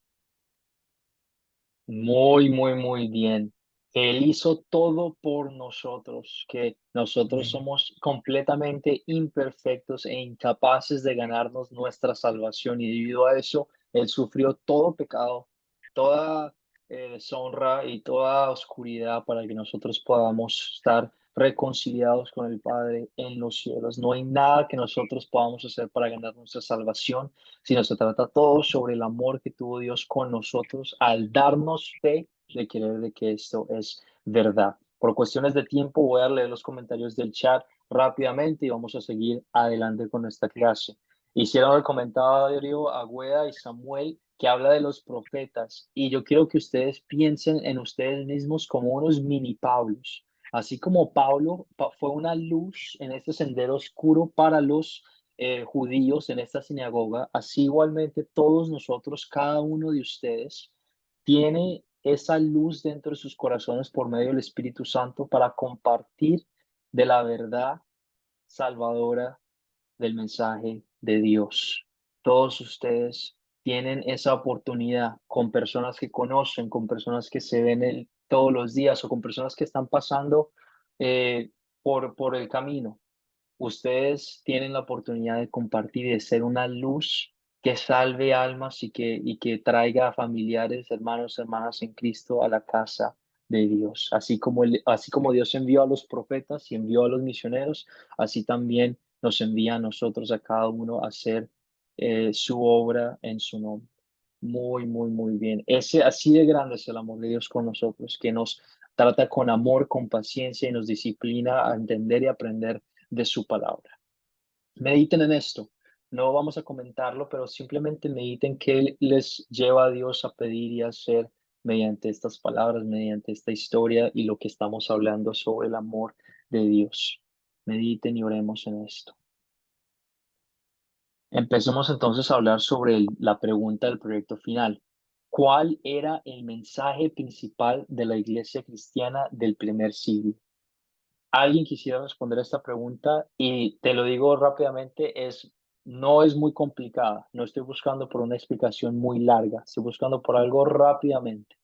Muy, muy, muy bien. Él hizo todo por nosotros, que nosotros somos completamente imperfectos e incapaces de ganarnos nuestra salvación, y debido a eso, Él sufrió todo pecado, toda deshonra y toda oscuridad para que nosotros podamos estar reconciliados con el Padre en los cielos. No hay nada que nosotros podamos hacer para ganar nuestra salvación, sino se trata todo sobre el amor que tuvo Dios con nosotros al darnos fe de creer de que esto es verdad. Por cuestiones de tiempo voy a leer los comentarios del chat rápidamente y vamos a seguir adelante con esta clase. Hicieron el comentario Agüeda y Samuel que habla de los profetas, y yo quiero que ustedes piensen en ustedes mismos como unos mini Pablos. Así como Pablo fue una luz en este sendero oscuro para los judíos en esta sinagoga, así igualmente todos nosotros, cada uno de ustedes, tiene esa luz dentro de sus corazones por medio del Espíritu Santo para compartir de la verdad salvadora del mensaje de Dios. Todos ustedes tienen esa oportunidad con personas que conocen, con personas que se ven todos los días, o con personas que están pasando por el camino. Ustedes tienen la oportunidad de compartir y de ser una luz que salve almas y que traiga a familiares, hermanos, hermanas en Cristo a la casa de Dios. Así como Dios envió a los profetas y envió a los misioneros, así también nos envía a nosotros, a cada uno, a hacer su obra en su nombre. Muy, muy, muy bien. Así de grande es el amor de Dios con nosotros, que nos trata con amor, con paciencia, y nos disciplina a entender y aprender de su palabra. Mediten en esto. No vamos a comentarlo, pero simplemente mediten qué les lleva a Dios a pedir y a hacer mediante estas palabras, mediante esta historia y lo que estamos hablando sobre el amor de Dios. Mediten y oremos en esto. Empecemos entonces a hablar sobre la pregunta del proyecto final. ¿Cuál era el mensaje principal de la iglesia cristiana del primer siglo? ¿Alguien quisiera responder a esta pregunta? Y te lo digo rápidamente, no es muy complicada. No estoy buscando por una explicación muy larga, estoy buscando por algo rápidamente.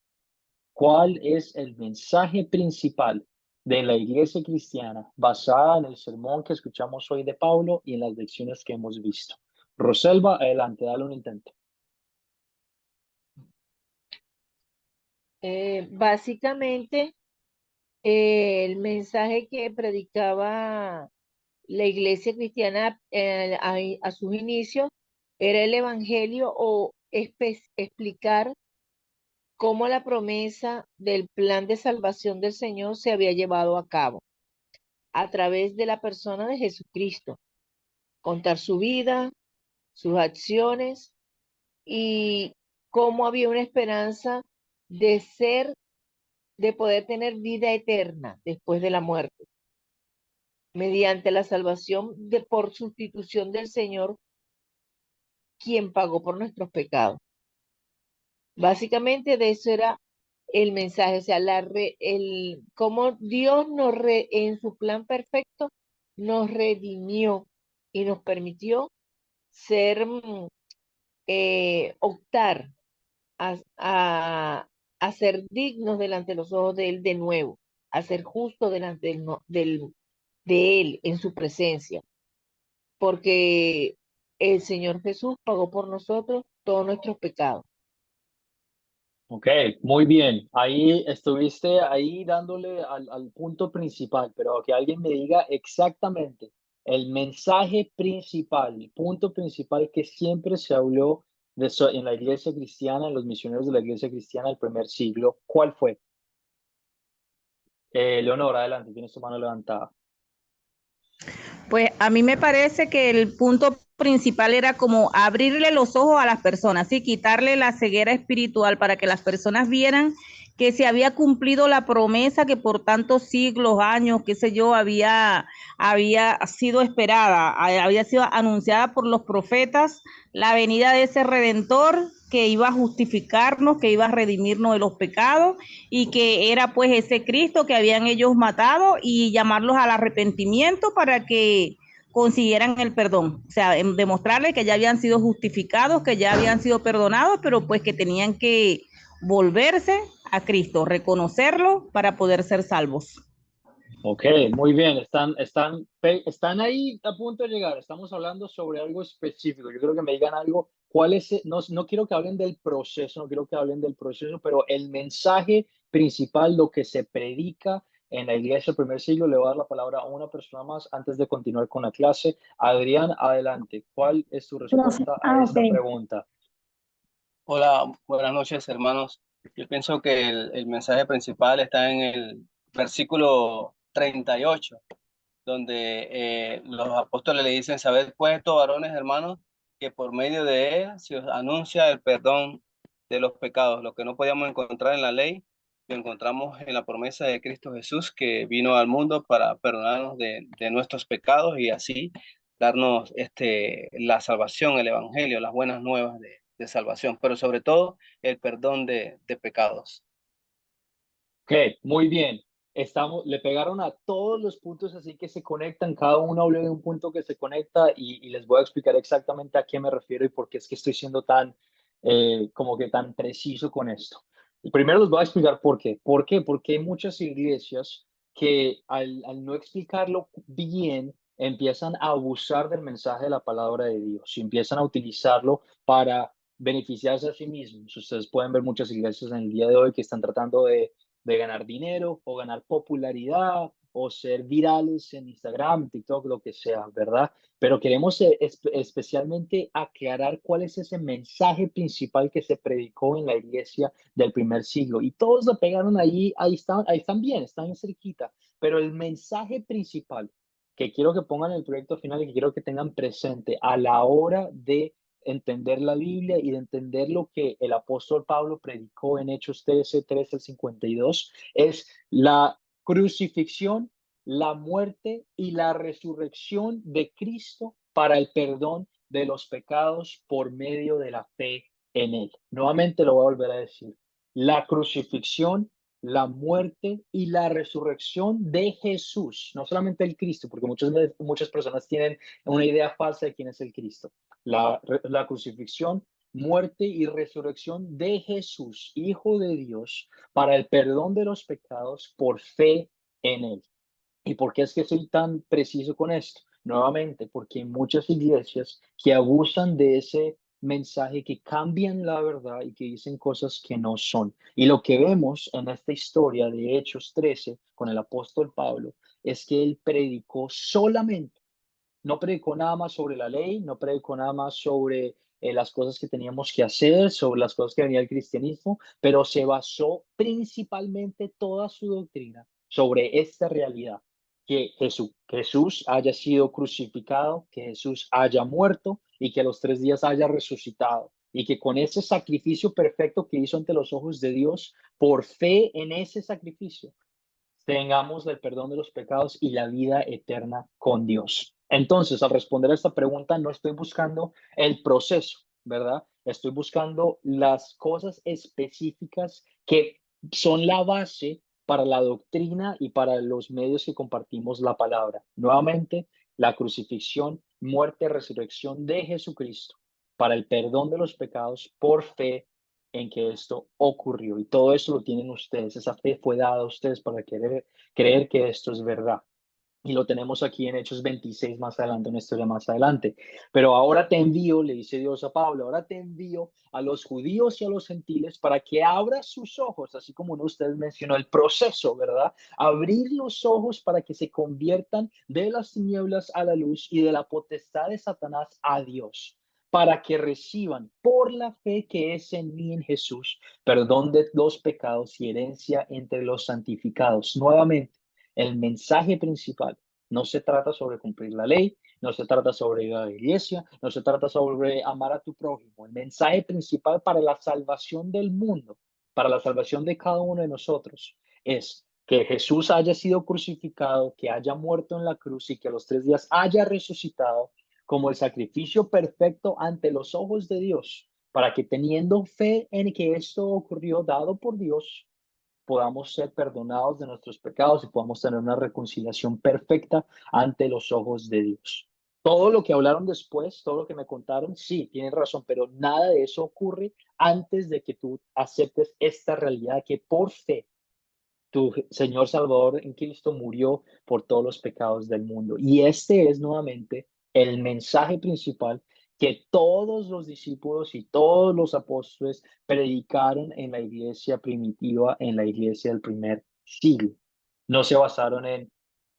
¿Cuál es el mensaje principal de la iglesia cristiana basada en el sermón que escuchamos hoy de Pablo y en las lecciones que hemos visto? Roselva, adelante, dale un intento. Básicamente, el mensaje que predicaba la iglesia cristiana a sus inicios era el evangelio, o explicar cómo la promesa del plan de salvación del Señor se había llevado a cabo a través de la persona de Jesucristo. Contar su vida, sus acciones y cómo había una esperanza de de poder tener vida eterna después de la muerte, mediante la salvación por sustitución del Señor, quien pagó por nuestros pecados. Básicamente de eso era el mensaje, o sea, cómo Dios en su plan perfecto nos redimió y nos permitió optar a ser dignos delante de los ojos de Él de nuevo, a ser justos delante de Él en su presencia, porque el Señor Jesús pagó por nosotros todos nuestros pecados. Ok, muy bien. Ahí estuviste ahí dándole al punto principal, pero que alguien me diga exactamente el mensaje principal, el punto principal que siempre se habló de eso en la iglesia cristiana, en los misioneros de la iglesia cristiana del primer siglo. ¿Cuál fue? Leonora, adelante, tienes tu mano levantada. Pues a mí me parece que el punto principal era como abrirle los ojos a las personas, ¿sí? Quitarle la ceguera espiritual para que las personas vieran que se había cumplido la promesa que por tantos siglos, años, qué sé yo, había sido esperada, había sido anunciada por los profetas, la venida de ese Redentor que iba a justificarnos, que iba a redimirnos de los pecados y que era pues ese Cristo que habían ellos matado y llamarlos al arrepentimiento para que consiguieran el perdón, o sea, demostrarles que ya habían sido justificados, que ya habían sido perdonados, pero pues que tenían que volverse a Cristo, reconocerlo para poder ser salvos. Ok, muy bien, están ahí a punto de llegar. Estamos hablando sobre algo específico. Yo creo que me digan algo. ¿Cuál es? No quiero que hablen del proceso, no quiero que hablen del proceso, pero el mensaje principal, lo que se predica en la iglesia del primer siglo. Le voy a dar la palabra a una persona más antes de continuar con la clase. Adrián, adelante. ¿Cuál es tu respuesta a esta Ok. pregunta? Hola, buenas noches, hermanos. Yo pienso que el mensaje principal está en el versículo 38, donde los apóstoles le dicen: sabed pues esto, varones hermanos, que por medio de él se os anuncia el perdón de los pecados. Lo que no podíamos encontrar en la ley, lo encontramos en la promesa de Cristo Jesús, que vino al mundo para perdonarnos de nuestros pecados y así darnos la salvación, el evangelio, las buenas nuevas de salvación, pero sobre todo el perdón de pecados. Ok, muy bien. Le pegaron a todos los puntos así que se conectan, cada uno habló de un punto que se conecta y les voy a explicar exactamente a qué me refiero y por qué es que estoy siendo como que tan preciso con esto. Y primero les voy a explicar por qué. ¿Por qué? Porque hay muchas iglesias que al no explicarlo bien, empiezan a abusar del mensaje de la palabra de Dios y empiezan a utilizarlo para beneficiarse a sí mismos. Ustedes pueden ver muchas iglesias en el día de hoy que están tratando de ganar dinero o ganar popularidad o ser virales en Instagram, TikTok, lo que sea, ¿verdad? Pero queremos especialmente aclarar cuál es ese mensaje principal que se predicó en la iglesia del primer siglo. Y todos lo pegaron ahí están bien, están cerquita. Pero el mensaje principal que quiero que pongan en el proyecto final y que quiero que tengan presente a la hora de entender la Biblia y de entender lo que el apóstol Pablo predicó en Hechos 13 al 52, es la crucifixión, la muerte y la resurrección de Cristo para el perdón de los pecados por medio de la fe en él. Nuevamente lo voy a volver a decir. La crucifixión, la muerte y la resurrección de Jesús, no solamente el Cristo, porque muchas personas tienen una idea falsa de quién es el Cristo. La crucifixión, muerte y resurrección de Jesús, Hijo de Dios, para el perdón de los pecados por fe en él. ¿Y por qué es que soy tan preciso con esto? Nuevamente, porque hay muchas iglesias que abusan de ese mensaje, que cambian la verdad y que dicen cosas que no son. Y lo que vemos en esta historia de Hechos 13 con el apóstol Pablo es que él predicó solamente. No predicó nada más sobre la ley, no predicó nada más sobre las cosas que teníamos que hacer, sobre las cosas que venía el cristianismo, pero se basó principalmente toda su doctrina sobre esta realidad, que Jesús haya sido crucificado, que Jesús haya muerto y que a los 3 días haya resucitado. Y que con ese sacrificio perfecto que hizo ante los ojos de Dios, por fe en ese sacrificio, tengamos el perdón de los pecados y la vida eterna con Dios. Entonces, al responder a esta pregunta, no estoy buscando el proceso, ¿verdad? Estoy buscando las cosas específicas que son la base para la doctrina y para los medios que compartimos la palabra. Nuevamente, la crucifixión, muerte, resurrección de Jesucristo para el perdón de los pecados por fe en que esto ocurrió. Y todo eso lo tienen ustedes. Esa fe fue dada a ustedes para creer que esto es verdad. Y lo tenemos aquí en Hechos 26 más adelante, una historia más adelante. Pero ahora te envío, le dice Dios a Pablo, ahora te envío a los judíos y a los gentiles para que abras sus ojos, así como uno de ustedes mencionó el proceso, ¿verdad? Abrir los ojos para que se conviertan de las tinieblas a la luz y de la potestad de Satanás a Dios, para que reciban por la fe que es en mí, en Jesús, perdón de los pecados y herencia entre los santificados. Nuevamente, el mensaje principal no se trata sobre cumplir la ley, no se trata sobre ir a la iglesia, no se trata sobre amar a tu prójimo. El mensaje principal para la salvación del mundo, para la salvación de cada uno de nosotros, es que Jesús haya sido crucificado, que haya muerto en la cruz y que a los 3 días haya resucitado como el sacrificio perfecto ante los ojos de Dios, para que teniendo fe en que esto ocurrió dado por Dios, podamos ser perdonados de nuestros pecados y podamos tener una reconciliación perfecta ante los ojos de Dios. Todo lo que hablaron después, todo lo que me contaron, sí, tienen razón, pero nada de eso ocurre antes de que tú aceptes esta realidad que por fe tu Señor Salvador en Cristo murió por todos los pecados del mundo. Y este es nuevamente el mensaje principal que todos los discípulos y todos los apóstoles predicaron en la iglesia primitiva, en la iglesia del primer siglo. No se basaron en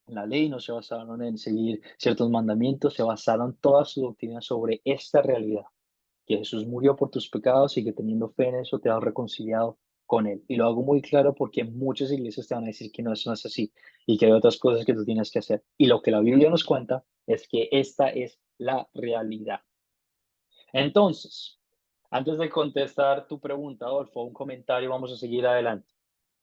la ley, no se basaron en seguir ciertos mandamientos, se basaron toda su doctrina sobre esta realidad, que Jesús murió por tus pecados y que teniendo fe en eso te has reconciliado con Él. Y lo hago muy claro porque muchas iglesias te van a decir que no, eso no es así y que hay otras cosas que tú tienes que hacer. Y lo que la Biblia nos cuenta es que esta es la realidad. Entonces, antes de contestar tu pregunta, Adolfo, un comentario, vamos a seguir adelante.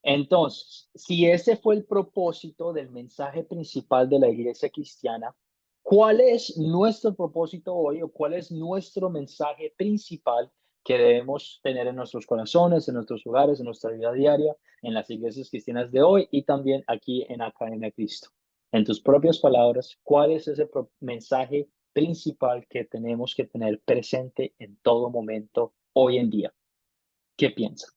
Entonces, si ese fue el propósito del mensaje principal de la iglesia cristiana, ¿cuál es nuestro propósito hoy o cuál es nuestro mensaje principal que debemos tener en nuestros corazones, en nuestros hogares, en nuestra vida diaria, en las iglesias cristianas de hoy y también aquí en Academia Cristo? En tus propias palabras, ¿cuál es ese mensaje principal que tenemos que tener presente en todo momento hoy en día? ¿Qué piensas?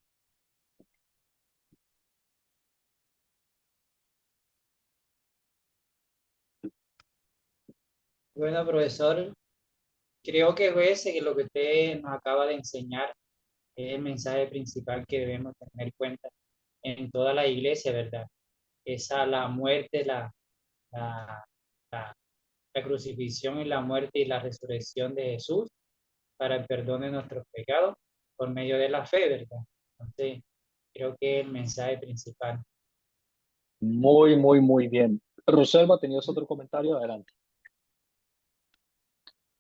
Bueno, profesor, creo que ese que lo que usted nos acaba de enseñar es el mensaje principal que debemos tener en cuenta en toda la iglesia, ¿verdad? Esa la muerte, la, la, la crucifixión y la muerte y la resurrección de Jesús para el perdón de nuestros pecados por medio de la fe, ¿verdad? Entonces, creo que es el mensaje principal. Muy, muy, muy bien. Roselva, ¿tenías otro comentario? Adelante.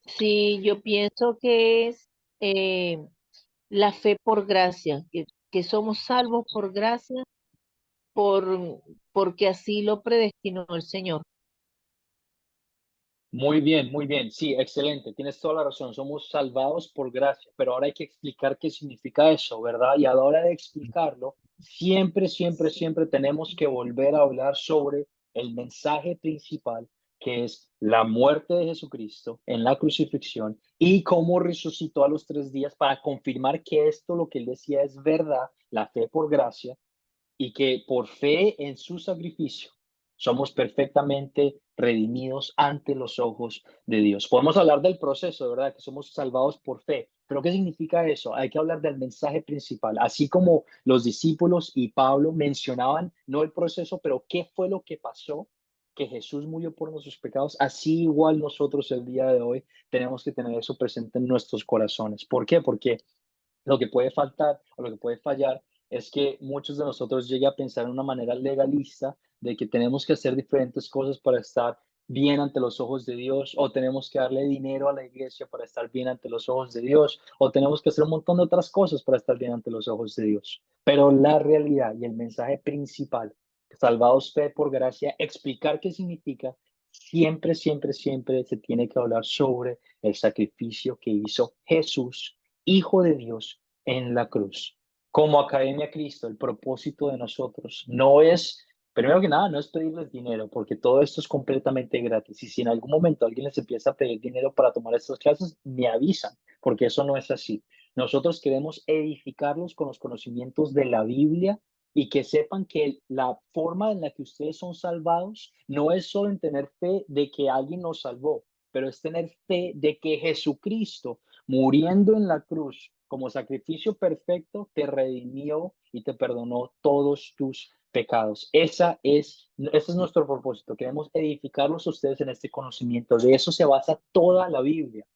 Sí, yo pienso que es la fe por gracia, que somos salvos por gracia, porque así lo predestinó el Señor. Muy bien, muy bien. Sí, excelente. Tienes toda la razón. Somos salvados por gracia, pero ahora hay que explicar qué significa eso, ¿verdad? Y a la hora de explicarlo, siempre, siempre, siempre tenemos que volver a hablar sobre el mensaje principal, que es la muerte de Jesucristo en la crucifixión y cómo resucitó a los 3 días para confirmar que esto, lo que él decía, es verdad, la fe por gracia, y que por fe en su sacrificio somos perfectamente redimidos ante los ojos de Dios. Podemos hablar del proceso, ¿verdad? Que somos salvados por fe. Pero ¿qué significa eso? Hay que hablar del mensaje principal. Así como los discípulos y Pablo mencionaban, no el proceso, pero qué fue lo que pasó, que Jesús murió por nuestros pecados, así igual nosotros el día de hoy tenemos que tener eso presente en nuestros corazones. ¿Por qué? Porque lo que puede faltar o lo que puede fallar es que muchos de nosotros lleguen a pensar de una manera legalista de que tenemos que hacer diferentes cosas para estar bien ante los ojos de Dios, o tenemos que darle dinero a la iglesia para estar bien ante los ojos de Dios, o tenemos que hacer un montón de otras cosas para estar bien ante los ojos de Dios. Pero la realidad y el mensaje principal, salvados fe por gracia, explicar qué significa, siempre, siempre, siempre se tiene que hablar sobre el sacrificio que hizo Jesús, Hijo de Dios, en la cruz. Como Academia Cristo, el propósito de nosotros no es, primero que nada, no es pedirles dinero, porque todo esto es completamente gratis. Y si en algún momento alguien les empieza a pedir dinero para tomar estas clases, me avisan, porque eso no es así. Nosotros queremos edificarlos con los conocimientos de la Biblia y que sepan que la forma en la que ustedes son salvados no es solo en tener fe de que alguien nos salvó, pero es tener fe de que Jesucristo, muriendo en la cruz como sacrificio perfecto, te redimió y te perdonó todos tus pecados. Ese es nuestro propósito. Queremos edificarlos a ustedes en este conocimiento. De eso se basa toda la Biblia.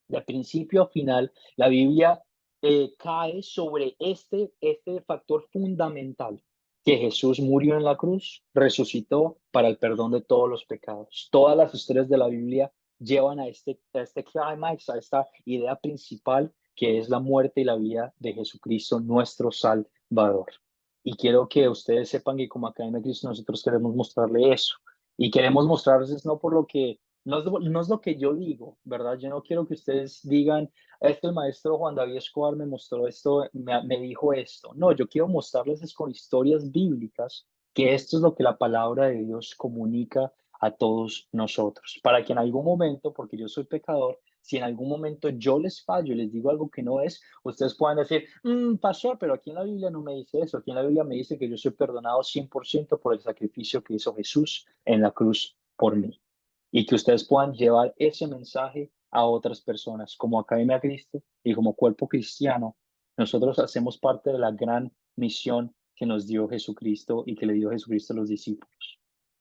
De principio a final, la Biblia cae sobre este factor fundamental, que Jesús murió en la cruz, resucitó para el perdón de todos los pecados. Todas las historias de la Biblia llevan a este climax, a esta idea principal, que es la muerte y la vida de Jesucristo, nuestro Salvador. Y quiero que ustedes sepan que como Academia de Cristo nosotros queremos mostrarle eso. Y queremos mostrarles no por lo que no es lo que yo digo, ¿verdad? Yo no quiero que ustedes digan, el maestro Juan David Escobar me mostró esto, me dijo esto. No, yo quiero mostrarles es con historias bíblicas que esto es lo que la palabra de Dios comunica a todos nosotros, para que en algún momento, porque yo soy pecador, si en algún momento yo les fallo y les digo algo que no es, ustedes puedan decir, pastor, pero aquí en la Biblia no me dice eso, aquí en la Biblia me dice que yo soy perdonado 100% por el sacrificio que hizo Jesús en la cruz por mí. Y que ustedes puedan llevar ese mensaje a otras personas. Como Academia Cristo y como cuerpo cristiano, nosotros hacemos parte de la gran misión que nos dio Jesucristo y que le dio Jesucristo a los discípulos.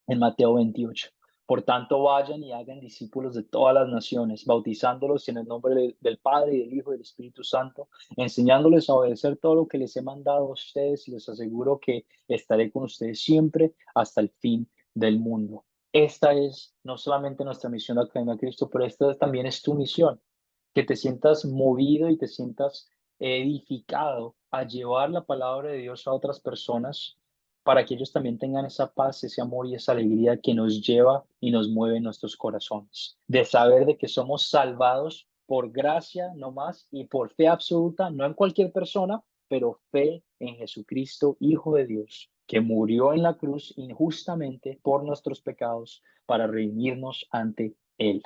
En Mateo 28. Por tanto, vayan y hagan discípulos de todas las naciones, bautizándolos en el nombre del Padre, y del Hijo y del Espíritu Santo, enseñándoles a obedecer todo lo que les he mandado a ustedes, y les aseguro que estaré con ustedes siempre hasta el fin del mundo. Esta es no solamente nuestra misión de Academia Cristo, pero esta también es tu misión, que te sientas movido y te sientas edificado a llevar la palabra de Dios a otras personas, para que ellos también tengan esa paz, ese amor y esa alegría que nos lleva y nos mueve en nuestros corazones, de saber de que somos salvados por gracia no más y por fe absoluta, no en cualquier persona, pero fe en Jesucristo, Hijo de Dios, que murió en la cruz injustamente por nuestros pecados para redimirnos ante Él.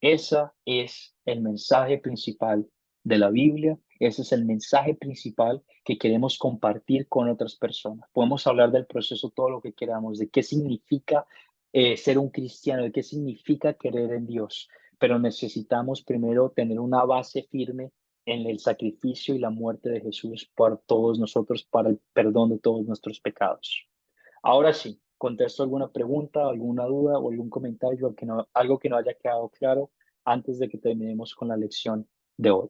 Ese es el mensaje principal de la Biblia. Ese es el mensaje principal que queremos compartir con otras personas. Podemos hablar del proceso todo lo que queramos, de qué significa ser un cristiano, de qué significa creer en Dios, pero necesitamos primero tener una base firme en el sacrificio y la muerte de Jesús por todos nosotros, para el perdón de todos nuestros pecados. Ahora sí, contesto alguna pregunta, alguna duda o algún comentario, algo que no haya quedado claro antes de que terminemos con la lección de hoy.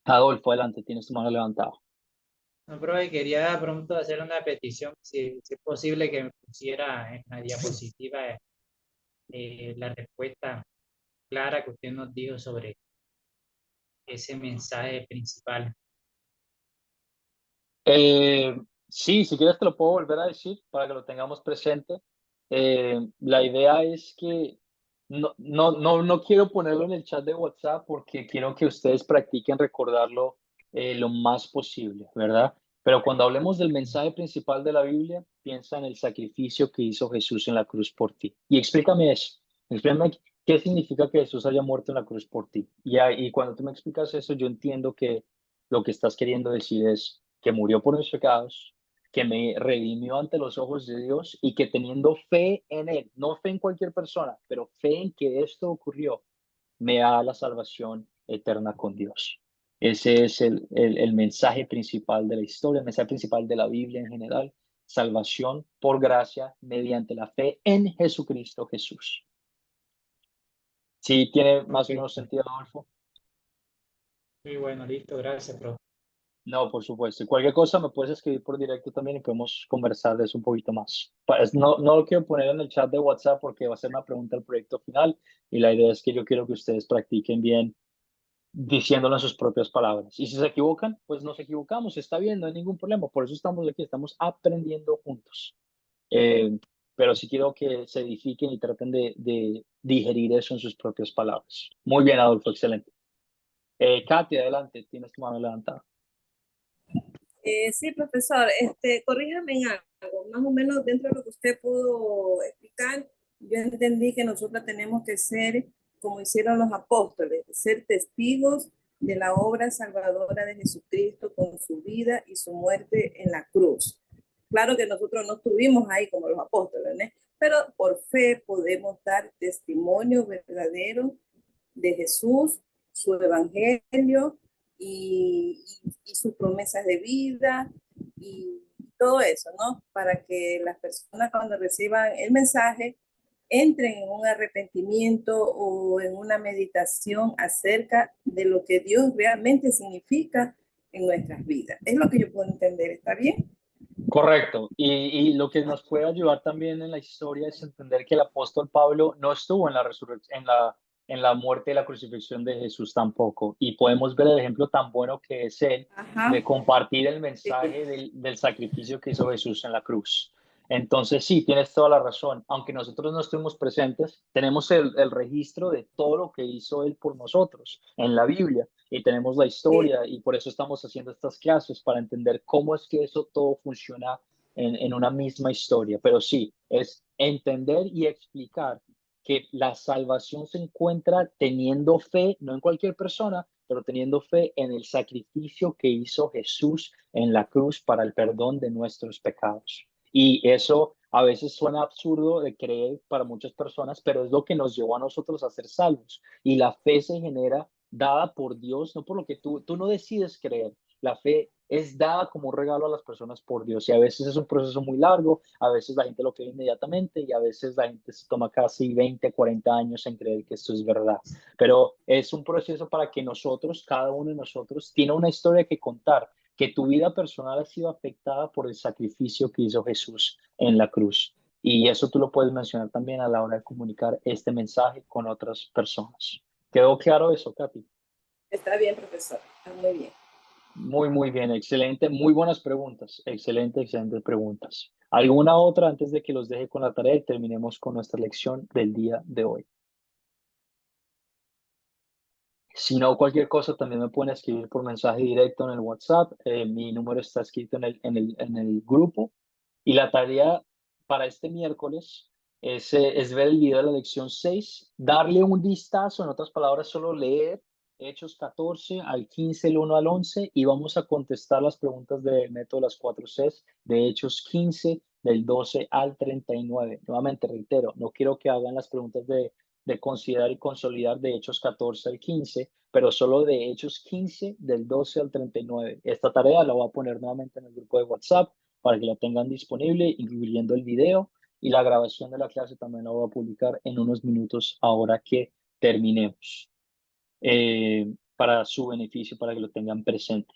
Adolfo, adelante, tienes tu mano levantada. No, profe, quería pronto hacer una petición, si es posible que me pusiera en la diapositiva la respuesta clara que usted nos dijo sobre ese mensaje principal. Sí, si quieres te lo puedo volver a decir para que lo tengamos presente. La idea es que no quiero ponerlo en el chat de WhatsApp porque quiero que ustedes practiquen recordarlo lo más posible, ¿verdad? Pero cuando hablemos del mensaje principal de la Biblia, piensa en el sacrificio que hizo Jesús en la cruz por ti. Y explícame eso. Explícame qué significa que Jesús haya muerto en la cruz por ti. Y cuando tú me explicas eso, yo entiendo que lo que estás queriendo decir es que murió por mis pecados, que me redimió ante los ojos de Dios y que teniendo fe en Él, no fe en cualquier persona, pero fe en que esto ocurrió, me da la salvación eterna con Dios. Ese es el mensaje principal de la historia, el mensaje principal de la Biblia en general, salvación por gracia mediante la fe en Jesucristo Jesús. ¿Sí tiene más o menos sentido, Adolfo? Muy bueno, listo, gracias, profe. No, por supuesto. Y cualquier cosa me puedes escribir por directo también y podemos conversar de eso un poquito más. Pues no lo quiero poner en el chat de WhatsApp porque va a ser una pregunta al proyecto final y la idea es que yo quiero que ustedes practiquen bien diciéndolo en sus propias palabras. Y si se equivocan, pues nos equivocamos, está bien, no hay ningún problema. Por eso estamos aquí, estamos aprendiendo juntos. Pero sí quiero que se edifiquen y traten de digerir eso en sus propias palabras. Muy bien, Adolfo, excelente. Katy, adelante, tienes tu mano levantada. Sí, profesor, corríjame en algo, más o menos dentro de lo que usted pudo explicar, yo entendí que nosotros tenemos que ser, como hicieron los apóstoles, ser testigos de la obra salvadora de Jesucristo con su vida y su muerte en la cruz. Claro que nosotros no estuvimos ahí como los apóstoles, ¿no? Pero por fe podemos dar testimonio verdadero de Jesús, su evangelio y sus promesas de vida y todo eso, ¿no? Para que las personas cuando reciban el mensaje entren en un arrepentimiento o en una meditación acerca de lo que Dios realmente significa en nuestras vidas. Es lo que yo puedo entender, ¿está bien? Correcto. Y lo que nos puede ayudar también en la historia es entender que el apóstol Pablo no estuvo en la resurrección, en la muerte y la crucifixión de Jesús tampoco. Y podemos ver el ejemplo tan bueno que es él de compartir el mensaje del sacrificio que hizo Jesús en la cruz. Entonces, sí, tienes toda la razón. Aunque nosotros no estuvimos presentes, tenemos el registro de todo lo que hizo él por nosotros en la Biblia. Y tenemos la historia y por eso estamos haciendo estas clases, para entender cómo es que eso todo funciona en una misma historia. Pero sí, es entender y explicar que la salvación se encuentra teniendo fe, no en cualquier persona, pero teniendo fe en el sacrificio que hizo Jesús en la cruz para el perdón de nuestros pecados. Y eso a veces suena absurdo de creer para muchas personas, pero es lo que nos llevó a nosotros a ser salvos. Y la fe se genera dada por Dios, no por lo que tú no decides creer. La fe es dada como un regalo a las personas por Dios y a veces es un proceso muy largo, a veces la gente lo cree inmediatamente y a veces la gente se toma casi 20, 40 años en creer que esto es verdad. Pero es un proceso para que nosotros, cada uno de nosotros, tiene una historia que contar, que tu vida personal ha sido afectada por el sacrificio que hizo Jesús en la cruz. Y eso tú lo puedes mencionar también a la hora de comunicar este mensaje con otras personas. ¿Quedó claro eso, Katy? Está bien, profesor, está muy bien. Muy bien, excelente, muy buenas preguntas, excelentes preguntas. ¿Alguna otra antes de que los deje con la tarea y terminemos con nuestra lección del día de hoy? Si no, cualquier cosa también me pueden escribir por mensaje directo en el WhatsApp. Mi número está escrito en el grupo. Y la tarea para este miércoles es ver el video de la lección 6, darle un vistazo, en otras palabras, solo leer Hechos 14 al 15, el 1 al 11, y vamos a contestar las preguntas del método de las 4 Cs de Hechos 15, del 12 al 39. Nuevamente reitero, no quiero que hagan las preguntas de considerar y consolidar de Hechos 14 al 15, pero solo de Hechos 15, del 12 al 39. Esta tarea la voy a poner nuevamente en el grupo de WhatsApp para que la tengan disponible, incluyendo el video, y la grabación de la clase también la voy a publicar en unos minutos ahora que terminemos, para su beneficio, para que lo tengan presente.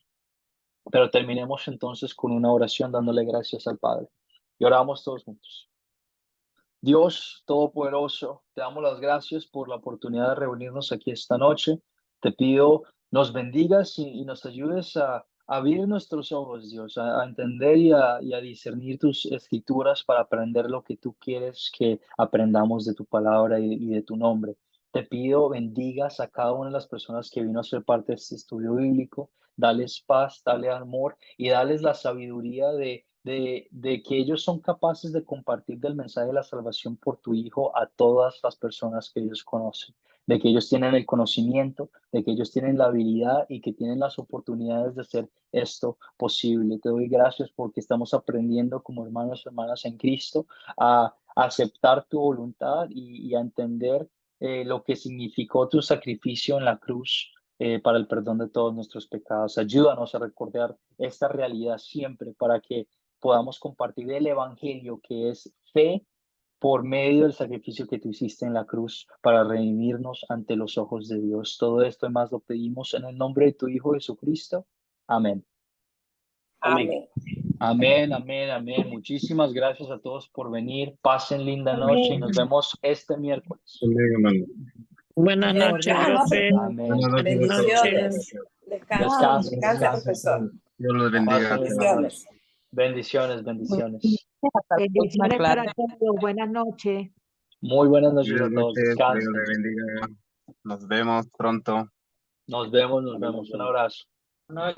Pero terminemos entonces con una oración dándole gracias al Padre. Y oramos todos juntos. Dios Todopoderoso, te damos las gracias por la oportunidad de reunirnos aquí esta noche. Te pido nos bendigas y nos ayudes a abrir nuestros ojos, Dios, a entender y a discernir tus escrituras para aprender lo que tú quieres que aprendamos de tu palabra y de tu nombre. Te pido bendigas a cada una de las personas que vino a ser parte de este estudio bíblico. Dales paz, dale amor y dales la sabiduría de que ellos son capaces de compartir del mensaje de la salvación por tu Hijo a todas las personas que ellos conocen, de que ellos tienen el conocimiento, de que ellos tienen la habilidad y que tienen las oportunidades de hacer esto posible. Te doy gracias porque estamos aprendiendo como hermanos y hermanas en Cristo a aceptar tu voluntad y a entender lo que significó tu sacrificio en la cruz. Para el perdón de todos nuestros pecados. Ayúdanos a recordar esta realidad siempre para que podamos compartir el evangelio, que es fe por medio del sacrificio que tú hiciste en la cruz para redimirnos ante los ojos de Dios. Todo esto y más lo pedimos en el nombre de tu Hijo Jesucristo. Amén. Amén. Amén, amén, amén. Muchísimas gracias a todos por venir. Pasen linda noche y nos vemos este miércoles. Amén, hermano. Buenas noches, Descansa. profe. Amén. Buenas noches. Bendiciones. Descansa, Descansa, descansa, descansa. profesor. Dios los bendiga. Pasen linda noche. Bendiciones. Bendiciones, bendiciones. Bendiciones clase. para todos. Buenas noches. Muy buenas noches Buenas a todos. noches. Dios Descansen. les bendiga. Nos vemos pronto. Nos vemos, nos vemos. Un abrazo. No,